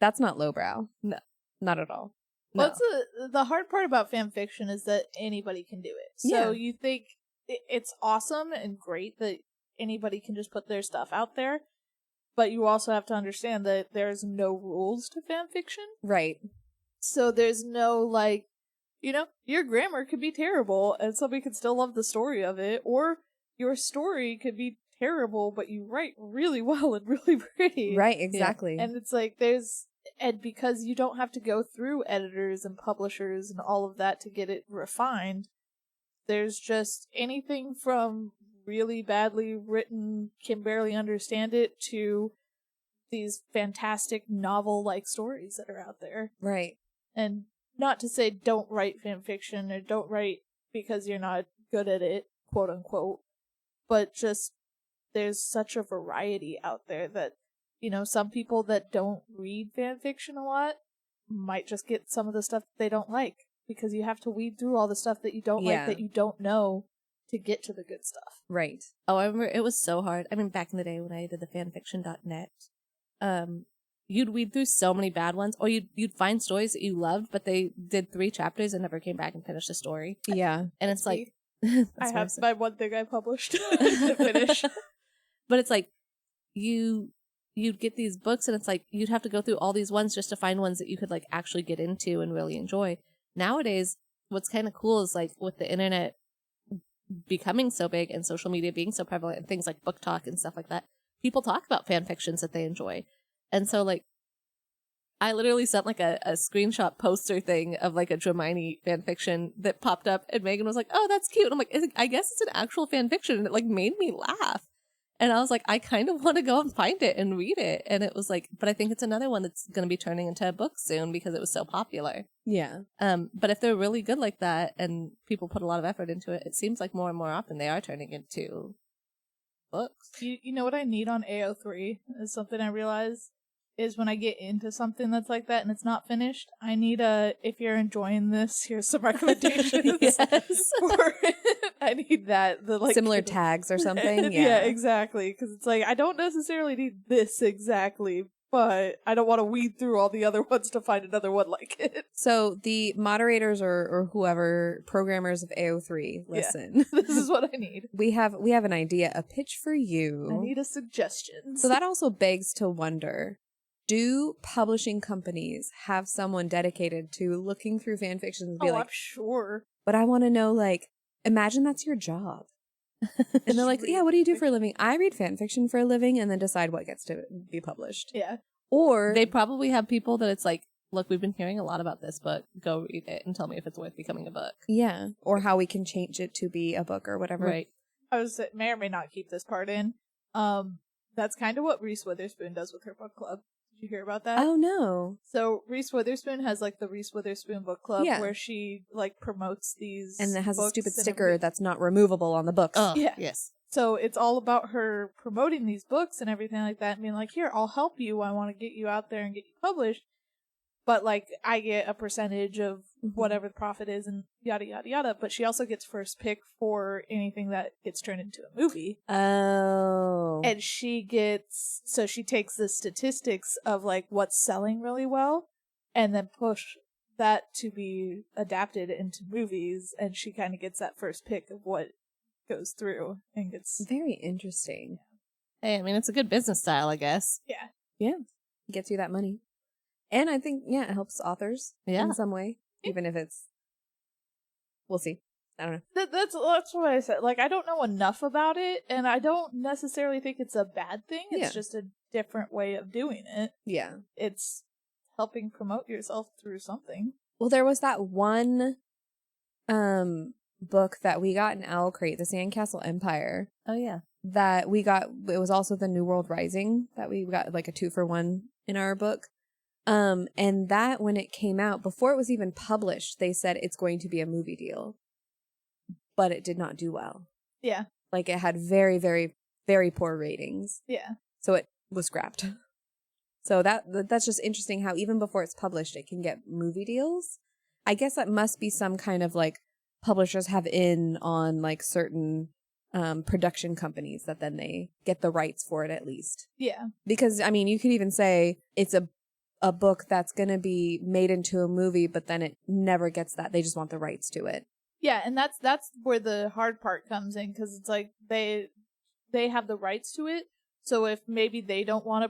that's not lowbrow. No. Not at all. No. Well, the hard part about fan fiction is that anybody can do it. So you think it's awesome and great that anybody can just put their stuff out there, but you also have to understand that there's no rules to fan fiction. Right. So there's no, like, your grammar could be terrible and somebody could still love the story of it, or your story could be terrible, but you write really well and really pretty. Right, exactly. And it's like, and because you don't have to go through editors and publishers and all of that to get it refined, there's just anything from really badly written, can barely understand it, to these fantastic novel-like stories that are out there. Right. And not to say don't write fan fiction or don't write because you're not good at it, quote unquote, but just there's such a variety out there that, some people that don't read fan fiction a lot might just get some of the stuff that they don't like, because you have to weed through all the stuff that you don't like that you don't know to get to the good stuff. Right. Oh, I remember it was so hard. I mean, back in the day when I did the fanfiction.net, you'd weed through so many bad ones, or you'd find stories that you loved, but they did 3 chapters and never came back and finished the story. Yeah. And it's like, I have my one thing I published to finish. But it's like, you'd get these books and it's like, you'd have to go through all these ones just to find ones that you could like actually get into and really enjoy. Nowadays, what's kind of cool is like with the internet becoming so big and social media being so prevalent and things like book talk and stuff like that, people talk about fan fictions that they enjoy. And so like, I literally sent like a screenshot poster thing of like a Dramini fan fiction that popped up and Megan was like, oh, that's cute. And I'm like, I guess it's an actual fan fiction. And it like made me laugh. And I was like, I kind of want to go and find it and read it. And it was like, but I think it's another one that's going to be turning into a book soon because it was so popular. Yeah. But if they're really good like that and people put a lot of effort into it, it seems like more and more often they are turning into books. You know what I need on AO3 is something I realize is when I get into something that's like that and it's not finished, I need if you're enjoying this, here's some recommendations. Yes. I need that. The like similar tags or something. Yeah, exactly. Because it's like, I don't necessarily need this exactly, but I don't want to weed through all the other ones to find another one like it. So the moderators or whoever, programmers of AO3, listen. Yeah, this is what I need. We have an idea, a pitch for you. I need a suggestion. So that also begs to wonder, do publishing companies have someone dedicated to looking through fan fictions and be I'm like, sure. but I want to know, like, imagine that's your job. And they're like, yeah, what do you do for a living? I read fan fiction for a living and then decide what gets to be published. Yeah. Or They probably have people that it's like, look, we've been hearing a lot about this book. Go read it and tell me if it's worth becoming a book. yeah, or how we can change it to be a book or whatever. Right. I may or may not keep this part in. That's kind of what Reese Witherspoon does with her book club. Did you hear about that? Oh no. So Reese Witherspoon has like the Reese Witherspoon book club Yeah. where she like promotes these And it has a books stupid and sticker everything. that's not removable on the books. Oh, Yeah. yes. So it's all about her promoting these books and everything like that, and being like, here, I'll help you. I want to get you out there and get you published. But, like, I get a percentage of whatever the profit is and yada, yada, yada. But she also gets first pick for anything that gets turned into a movie. Oh. And she takes the statistics of, like, what's selling really well and then push that to be adapted into movies. And she kind of gets that first pick of what goes through and gets... Very interesting. Hey, I mean, it's a good business style, I guess. Yeah. Yeah. Gets you that money. And I think, yeah, it helps authors in some way, even if it's, we'll see. I don't know. That's what I said. Like, I don't know enough about it, and I don't necessarily think it's a bad thing. It's just a different way of doing it. Yeah. It's helping promote yourself through something. Well, there was that one book that we got in Owl Crate, The Sandcastle Empire. Oh, yeah. That we got, it was also the New World Rising, that we got like a 2-for-1 in our book. And that when it came out, before it was even published, they said it's going to be a movie deal. But it did not do well. Yeah. Like it had very, very, very poor ratings. Yeah. So it was scrapped. So that's just interesting how even before it's published, it can get movie deals. I guess that must be some kind of like publishers have in on like certain production companies that then they get the rights for it at least. Yeah. Because, I mean, you could even say it's a book that's going to be made into a movie, but then it never gets that. They just want the rights to it. Yeah, and that's where the hard part comes in, because it's like they have the rights to it. So if maybe they don't want to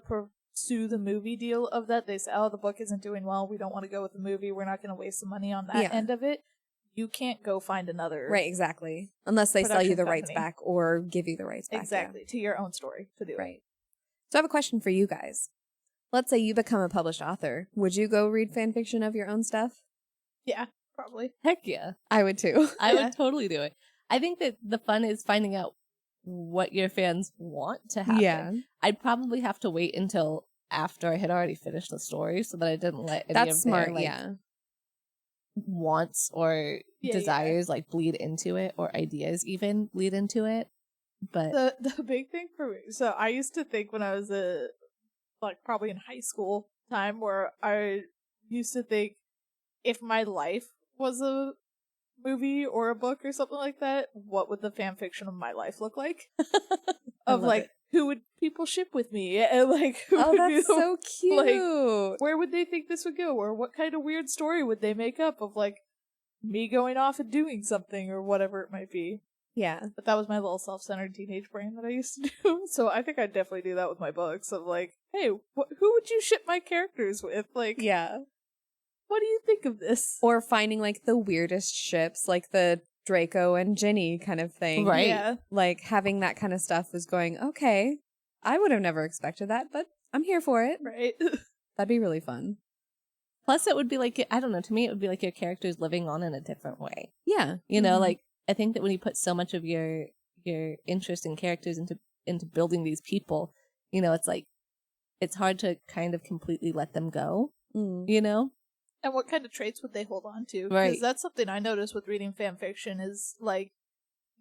pursue the movie deal of that, they say, oh, the book isn't doing well, we don't want to go with the movie, we're not going to waste the money on that end of it. You can't go find another. Right, exactly. Unless they sell you the rights company. back or give you the rights back. Exactly, to your own story to do right. So I have a question for you guys. Let's say you become a published author. Would you go read fan fiction of your own stuff? Yeah, probably. Heck yeah. I would too. I would totally do it. I think that the fun is finding out what your fans want to happen. Yeah. I'd probably have to wait until after I had already finished the story so that I didn't let any That's of smart, their, like, wants or desires like bleed into it, or ideas even bleed into it. But the big thing for me, so I used to think when I was probably in high school time, where I used to think if my life was a movie or a book or something like that, what would the fan fiction of my life look like? Of like, who would people ship with me? And like, who would that's so cute. Like, where would they think this would go? Or what kind of weird story would they make up of like me going off and doing something or whatever it might be? Yeah. But that was my little self-centered teenage brain that I used to do. So I think I'd definitely do that with my books of like, hey, who would you ship my characters with? Like, yeah. What do you think of this? Or finding like the weirdest ships, like the Draco and Ginny kind of thing. Right. Yeah. Like having that kind of stuff was going, okay, I would have never expected that, but I'm here for it. Right. That'd be really fun. Plus it would be like, I don't know, to me it would be like your characters living on in a different way. Yeah. You know, like I think that when you put so much of your interest in characters into building these people, you know, it's like it's hard to kind of completely let them go. You know? And what kind of traits would they hold on to? Right. Because that's something I noticed with reading fan fiction is like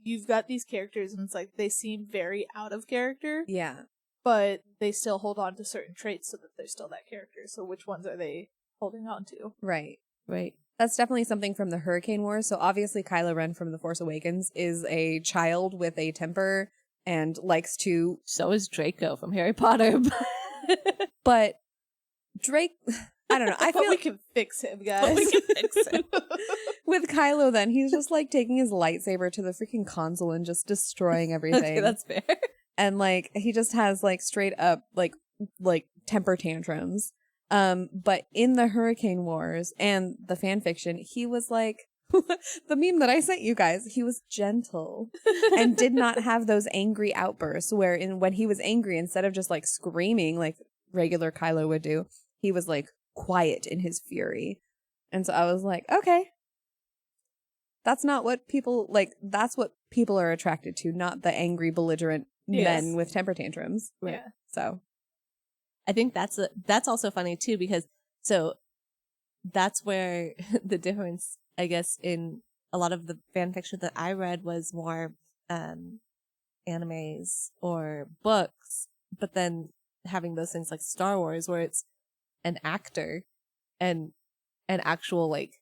you've got these characters and it's like they seem very out of character. Yeah. But they still hold on to certain traits so that they're still that character. So which ones are they holding on to? Right. Right. That's definitely something from the Hurricane Wars. So obviously Kylo Ren from The Force Awakens is a child with a temper and likes to... So is Draco from Harry Potter. But Drake... I don't know. I feel we can fix him, guys. We can fix him. With Kylo, then he's just like taking his lightsaber to the freaking console and just destroying everything. Okay, that's fair. And like he just has like straight up like temper tantrums. But in the Hurricane Wars and the fan fiction, he was like the meme that I sent you guys. He was gentle and did not have those angry outbursts. When he was angry, instead of just like screaming like regular Kylo would do, he was like quiet in his fury. And so I was like, okay, that's not what people like. That's what people are attracted to, not the angry, belligerent men with temper tantrums. Right. Yeah. So I think that's also funny too, because so that's where the difference, I guess, in a lot of the fan fiction that I read was more animes or books, but then having those things like Star Wars where it's an actor and an actual like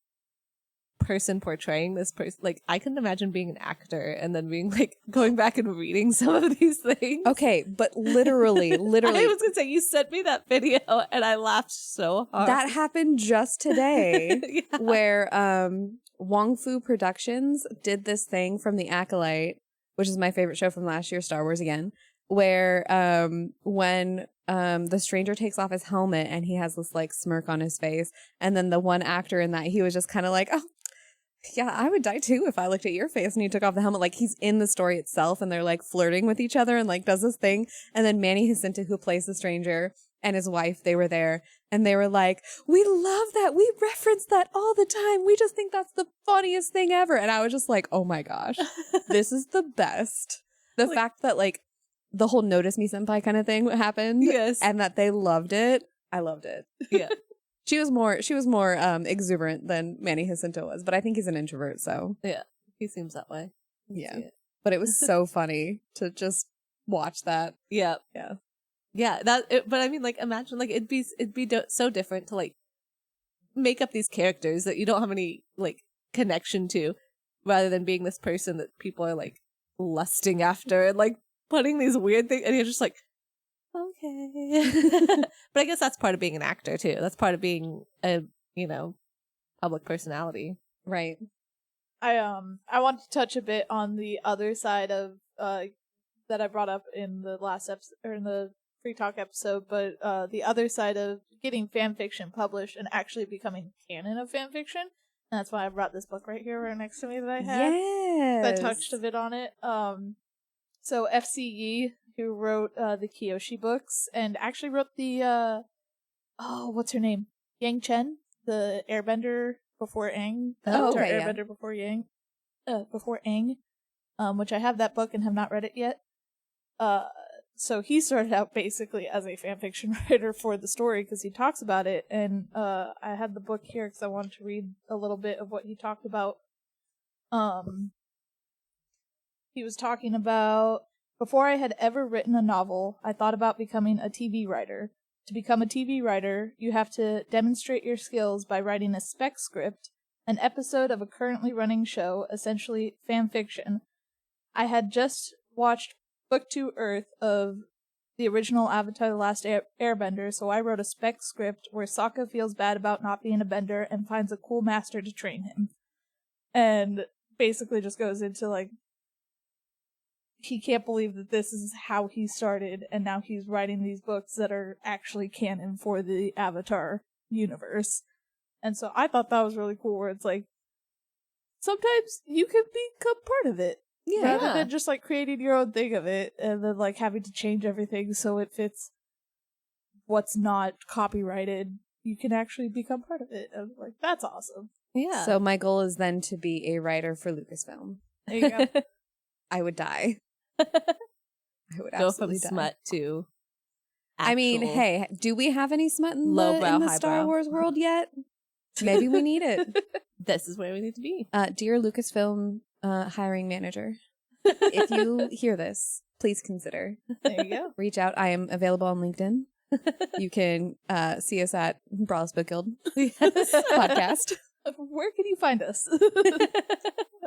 person portraying this person. Like I couldn't imagine being an actor and then being like going back and reading some of these things. Okay, but literally I was gonna say, you sent me that video and I laughed so hard. that happened just today. Yeah. Where Wong Fu Productions did this thing from The Acolyte, which is my favorite show from last year, Star Wars again, where when the stranger takes off his helmet and he has this like smirk on his face, and then the one actor in that, he was just kind of like, oh yeah, I would die too if I looked at your face and you took off the helmet. Like he's in the story itself and they're like flirting with each other and like does this thing. And then Manny Jacinto, who plays the stranger, and his wife, they were there and they were like, we love that. We reference that all the time. We just think that's the funniest thing ever. And I was just like, oh my gosh, this is the best. The Like, fact that like the whole notice me senpai kind of thing happened. Yes. And that they loved it. I loved it. Yeah. She was more exuberant than Manny Jacinto was, but I think he's an introvert, so Yeah. He seems that way. yeah. Yeah. But it was so funny to just watch that. Yeah. Yeah. Yeah. But I mean, like, imagine, like, it'd be so different to, like, make up these characters that you don't have any, like, connection to, rather than being this person that people are, like, lusting after and, like, putting these weird things, and you're just like, okay. But I guess that's part of being an actor too. That's part of being a, public personality. Right. I want to touch a bit on the other side of that I brought up in the last episode or in the free talk episode, but the other side of getting fan fiction published and actually becoming canon of fan fiction. And that's why I brought this book right here right next to me that I had. Yes. I touched a bit on it. So FCE, who wrote the Kyoshi books and actually wrote the what's her name? Yang Chen, the Airbender before Aang. Oh, sorry, okay, yeah. Airbender before Yang. Before Aang. Which I have that book and have not read it yet. So he started out basically as a fanfiction writer for the story because he talks about it, and I had the book here because I wanted to read a little bit of what he talked about. He was talking about, before I had ever written a novel, I thought about becoming a TV writer. To become a TV writer, you have to demonstrate your skills by writing a spec script, an episode of a currently running show, essentially fan fiction. I had just watched Book 2 Earth of the original Avatar The Last Airbender, so I wrote a spec script where Sokka feels bad about not being a bender and finds a cool master to train him. And basically just goes into, like, he can't believe that this is how he started, and now he's writing these books that are actually canon for the Avatar universe. And so I thought that was really cool, where it's like, sometimes you can become part of it. Yeah. Rather than just, like, creating your own thing of it, and then, like, having to change everything so it fits what's not copyrighted. You can actually become part of it. And, like, that's awesome. Yeah. So my goal is then to be a writer for Lucasfilm. There you go. I would die. I would go from absolutely die. smut to I mean, actual hey, do we have any smut in lowbrow, the Star highbrow. Wars world yet? Maybe we need it. This is where we need to be. Dear Lucasfilm hiring manager, if you hear this, please consider. There you go. Reach out. I am available on LinkedIn. You can see us at Brawlers Book Guild podcast. Where can you find us?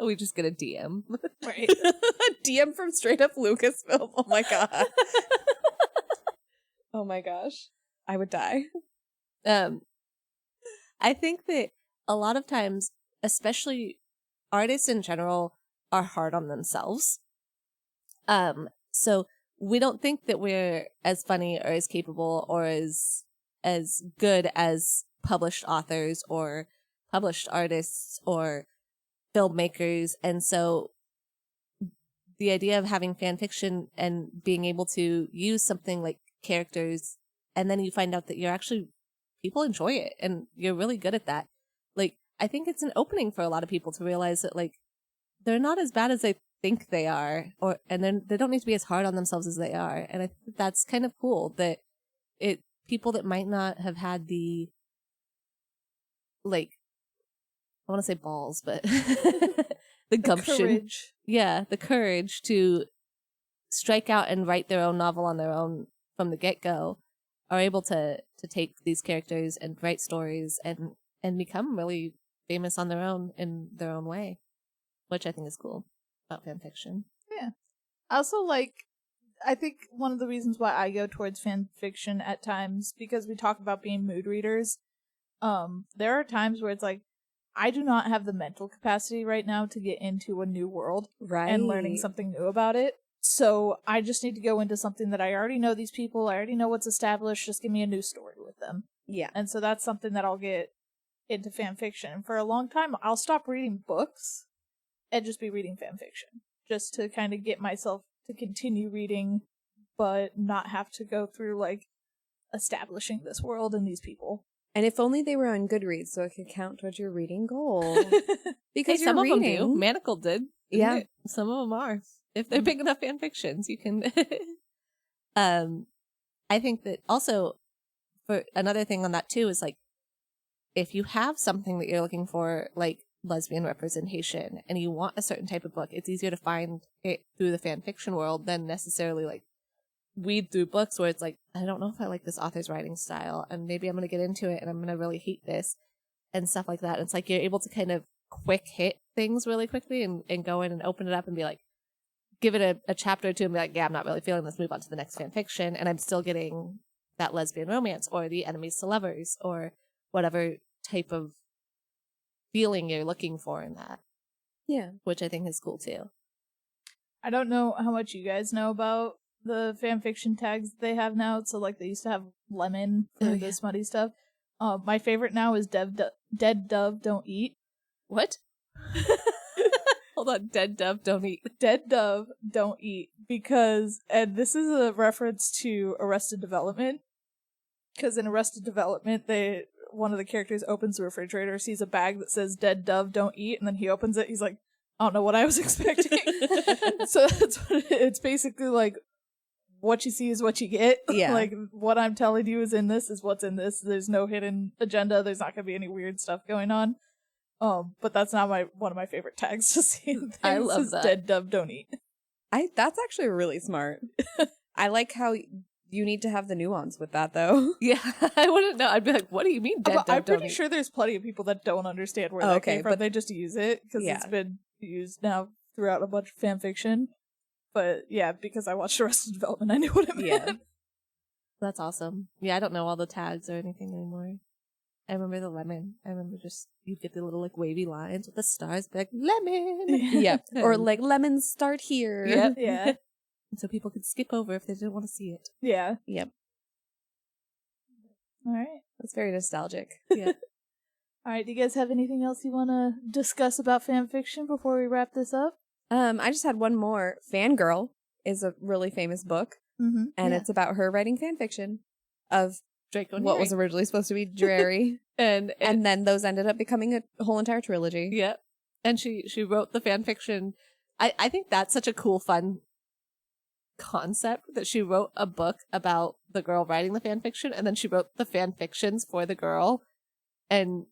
We just get a DM. Right. DM from straight up Lucasfilm. Oh my god. Oh my gosh. I would die. I think that a lot of times, especially artists in general, are hard on themselves. So we don't think that we're as funny or as capable or as good as published authors or published artists or filmmakers. And so the idea of having fan fiction and being able to use something like characters, and then you find out that you're actually, people enjoy it and you're really good at that. Like, I think it's an opening for a lot of people to realize that, like, they're not as bad as they think they are, and then they don't need to be as hard on themselves as they are. And I think that's kind of cool that people that might not have had the, like, I want to say balls, but the gumption. Courage. Yeah, the courage to strike out and write their own novel on their own from the get-go are able to take these characters and write stories and become really famous on their own in their own way, which I think is cool about fan fiction. Yeah. I also I think one of the reasons why I go towards fan fiction at times, because we talk about being mood readers, there are times where it's like, I do not have the mental capacity right now to get into a new world and learning something new about it. So I just need to go into something that I already know these people, I already know what's established, just give me a new story with them. Yeah. And so that's something that I'll get into fan fiction. For a long time, I'll stop reading books and just be reading fan fiction, just to kind of get myself to continue reading, but not have to go through like establishing this world and these people. And if only they were on Goodreads so it could count towards your reading goal. Because some you're of them reading. do. Manacle did. Yeah. It? Some of them are. If they're big enough fan fictions, you can. I think that also, for another thing on that too, is like, if you have something that you're looking for, like lesbian representation, and you want a certain type of book, it's easier to find it through the fan fiction world than necessarily like weed through books where it's like, I don't know if I like this author's writing style, and maybe I'm going to get into it and I'm going to really hate this and stuff like that. It's like you're able to kind of quick hit things really quickly and go in and open it up and be like, give it a chapter or two and be like, yeah, I'm not really feeling this, move on to the next fan fiction, and I'm still getting that lesbian romance or the enemies to lovers or whatever type of feeling you're looking for in that. Yeah. Which I think is cool too. I don't know how much you guys know about the fan fiction tags they have now. So like they used to have lemon for the smutty stuff. My favorite now is Dead Dove Don't Eat. What? Hold on, Dead Dove Don't Eat. Dead Dove Don't Eat, because, and this is a reference to Arrested Development, because in Arrested Development, one of the characters opens the refrigerator, sees a bag that says Dead Dove Don't Eat, and then he opens it, he's like, I don't know what I was expecting. So that's what it's basically like, what you see is what you get. Yeah. Like, what I'm telling you is what's in this. There's no hidden agenda. There's not going to be any weird stuff going on. But that's not one of my favorite tags to see in things. I love that. Dead Dove Don't Eat. That's actually really smart. I like how you need to have the nuance with that, though. Yeah, I wouldn't know. I'd be like, what do you mean Dead Dove I'm Don't pretty Eat? sure there's plenty of people that don't understand where that came from. but They just use it because Yeah. it's been used now throughout a bunch of fan fiction. But yeah, because I watched Arrested Development, I knew what it meant. Yeah. That's awesome. Yeah, I don't know all the tags or anything anymore. I remember the lemon. I remember just, you'd get the little like wavy lines with the stars, be like, lemon! Yep. Or like lemons start here. Yep. Yeah. And so people could skip over if they didn't want to see it. Yeah. Yep. All right. That's very nostalgic. Yeah. All right. Do you guys have anything else you want to discuss about fan fiction before we wrap this up? I just had one more. Fangirl is a really famous book, Mm-hmm. and it's about her writing fan fiction of Draco and what Harry. was originally supposed to be Drarry. and And then those ended up becoming a whole entire trilogy. Yep. And she wrote the fan fiction. I think that's such a cool, fun concept that she wrote a book about the girl writing the fan fiction, and then she wrote the fan fictions for the girl. And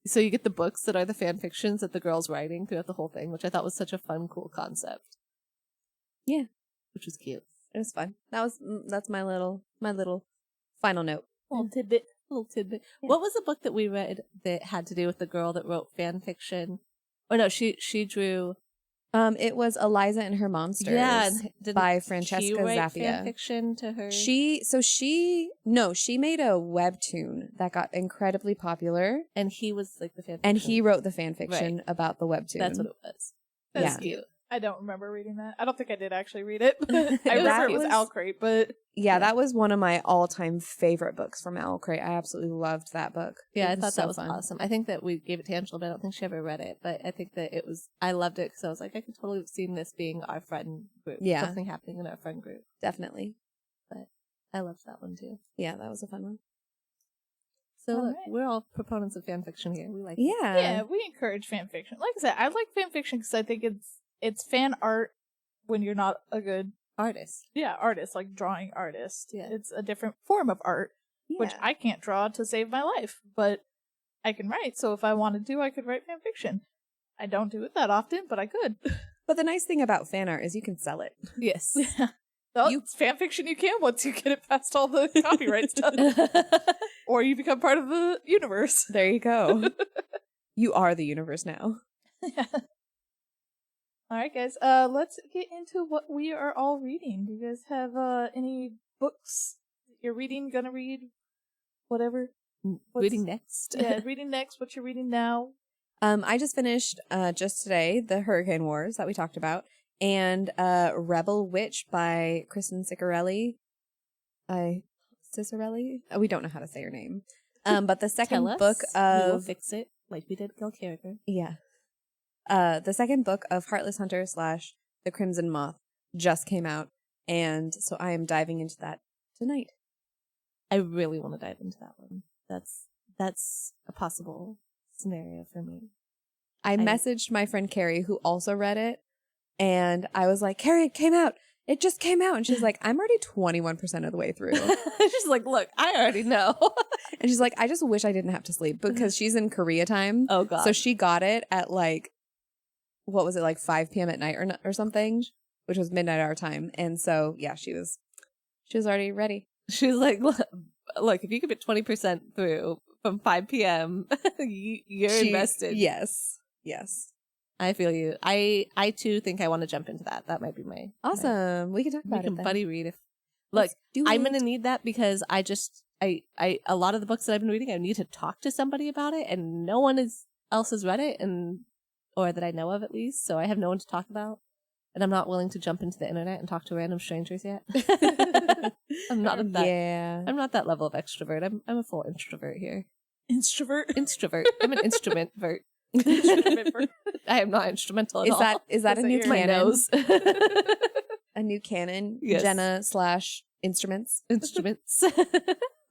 so you get the books that are the fan fictions that the girl's writing throughout the whole thing, which I thought was such a fun, cool concept. Yeah. Which was cute. It was fun. That's my little final note. Little tidbit. Little tidbit. Yeah. What was the book that we read that had to do with the girl that wrote fan fiction? Oh no, she drew. It was Eliza and Her Monsters. Yeah, and didn't by Francesca she write Zappia. fan fiction to her. She made a webtoon that got incredibly popular, And he was like the fan fiction. and he wrote the fan fiction about the webtoon. That's what it was. That's Yeah. cute. I don't remember reading that. I don't think I did actually read it. But I That remember it was was- Alcrate, but Yeah, that was one of my all-time favorite books from Owlcrate. I absolutely loved that book. Yeah, It I thought so that was fun. awesome. I think that we gave it to Angela, but I don't think she ever read it. But I think that it was, I loved it because I was like, I could totally have seen this being our friend group. Yeah. Something happening in our friend group. Definitely. I loved that one too. Yeah, that was a fun one. So All look, right. we're all proponents of fan fiction here. We like it. Yeah. yeah, we encourage fan fiction. Like I said, I like fan fiction because I think it's fan art when you're not a good Artists. artist, like drawing artist. Yeah. It's a different form of art, which Yeah. I can't draw to save my life, but I can write. So if I wanted to, I could write fan fiction. I don't do it that often, but I could. But the nice thing about fan art is you can sell it. Yes. Well, it's fan fiction you can once you get it past all the copyright stuff. Or you become part of the universe. There you go. You are the universe now. Yeah. All right, guys. Let's get into what we are all reading. Do you guys have any books you're reading, gonna read, whatever? Reading next. Yeah, reading next. What you're reading now? I just finished just today the Hurricane Wars that we talked about, and Rebel Witch by Kristen Ciccarelli. Ciccarelli? We don't know how to say her name. But the second book of we will fix it like we did Gil Carriger. Yeah. The second book of Heartless Hunter / The Crimson Moth just came out, and so I am diving into that tonight. I really want to dive into that one. That's a possible scenario for me. I messaged my friend Carrie, who also read it, and I was like, Carrie, it came out. It just came out. And she's like, I'm already 21% of the way through. She's like, look, I already know. And she's like, I just wish I didn't have to sleep because she's in Korea time. Oh, God. So she got it at like, what was it, like 5 p.m. at night or something, which was midnight our time. And so, yeah, she was already ready. She was like, look, if you could get 20% through from 5 p.m., you're invested. Yes. I feel you. I too think I want to jump into that. That might be my Awesome. We can talk about it then. buddy read. Look, I'm going to need that because I a lot of the books that I've been reading, I need to talk to somebody about it, and no one else has read it, or that I know of at least. So I have no one to talk about, and I'm not willing to jump into the internet and talk to random strangers yet. I'm not at that. Yeah. I'm not that level of extrovert. I'm a full introvert here. Instrovert. I'm an instrument-vert. I am not instrumental at all. Is that a new my canon? nose? A new canon? Yes. Jenna / instruments? Instruments.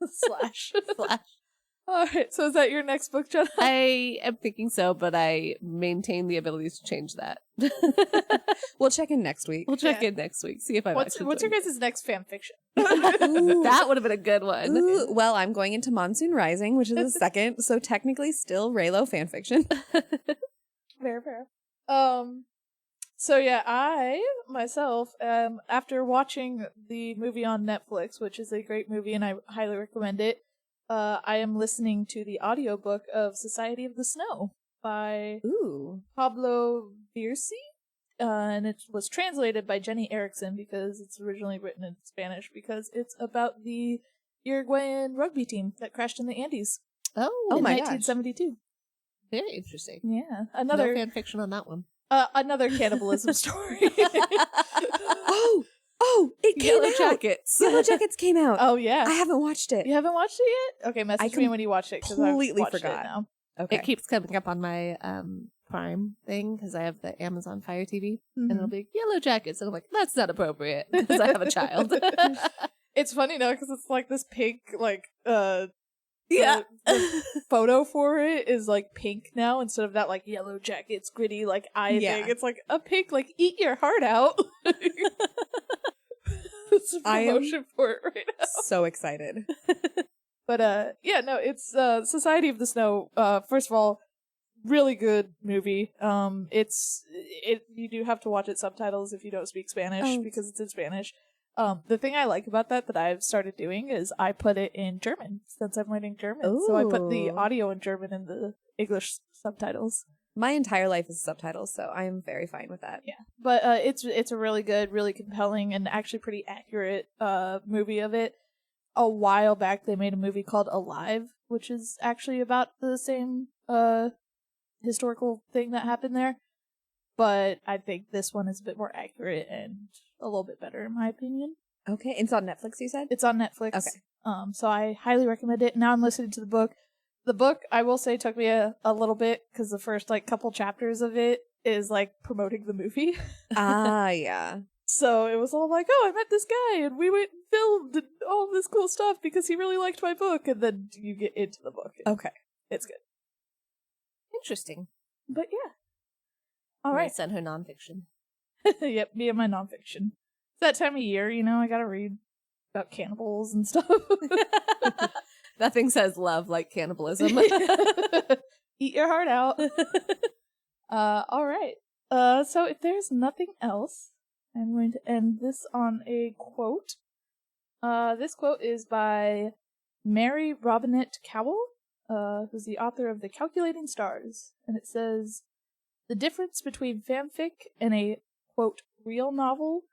Slash. Slash. All right. So is that your next book, Jenna? I am thinking so, but I maintain the ability to change that. We'll check in next week. We'll check in next week. See if I'm What's your guys' next fan fiction? That would have been a good one. Ooh, well, I'm going into Monsoon Rising, which is the second, so technically still Raylo fanfiction. Fair. So yeah, I myself, after watching the movie on Netflix, which is a great movie and I highly recommend it, I am listening to the audiobook of Society of the Snow by Pablo Virsi. And it was translated by Jenny Erickson because it's originally written in Spanish because it's about the Uruguayan rugby team that crashed in the Andes. In my 1972. Very interesting. Yeah. No fan fiction on that one. Another cannibalism story. It came Yellow out. Jackets. Yellow Jackets came out. Oh, yeah. I haven't watched it. You haven't watched it yet? Okay, message me when you watch it. Completely I've forgot. it now. Okay. It keeps coming up on my Prime thing because I have the Amazon Fire TV, and it'll be like, Yellow Jackets, and I'm like, that's not appropriate because I have a child. It's funny now because it's like this pink, like, Yeah. the photo for it is like pink now instead of that like Yellow Jackets gritty like eye thing. It's like a pink, like eat your heart out. It's a promotion for it right now. So excited. But it's Society of the Snow. First of all, really good movie. You do have to watch it subtitles if you don't speak Spanish because it's in Spanish. The thing I like about that I've started doing is I put it in German since I'm learning German. Ooh. So I put the audio in German and the English subtitles. My entire life is subtitles, so I am very fine with that. Yeah, but it's a really good, really compelling, and actually pretty accurate movie of it. A while back, they made a movie called Alive, which is actually about the same historical thing that happened there. But I think this one is a bit more accurate and a little bit better, in my opinion. Okay, it's on Netflix, you said? It's on Netflix. Okay. So I highly recommend it. Now I'm listening to the book. The book, I will say, took me a little bit because the first couple chapters of it is promoting the movie. Yeah. So it was all like, oh, I met this guy and we went and filmed and all this cool stuff because he really liked my book. And then you get into the book. Okay. It's good. Interesting. But yeah. All right. Send her nonfiction. Yep, me and my nonfiction. It's that time of year, I gotta read about cannibals and stuff. Nothing says love like cannibalism. Eat your heart out. All right. So if there's nothing else, I'm going to end this on a quote. This quote is by Mary Robinette Cowell, who's the author of The Calculating Stars. And it says, "The difference between fanfic and a, quote, real novel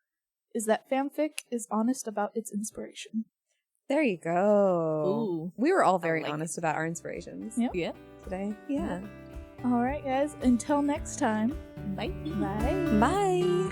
is that fanfic is honest about its inspiration." There you go. Ooh, we were all very like honest about our inspirations yeah. today. Yeah. All right, guys. Until next time. Bye. Bye. Bye.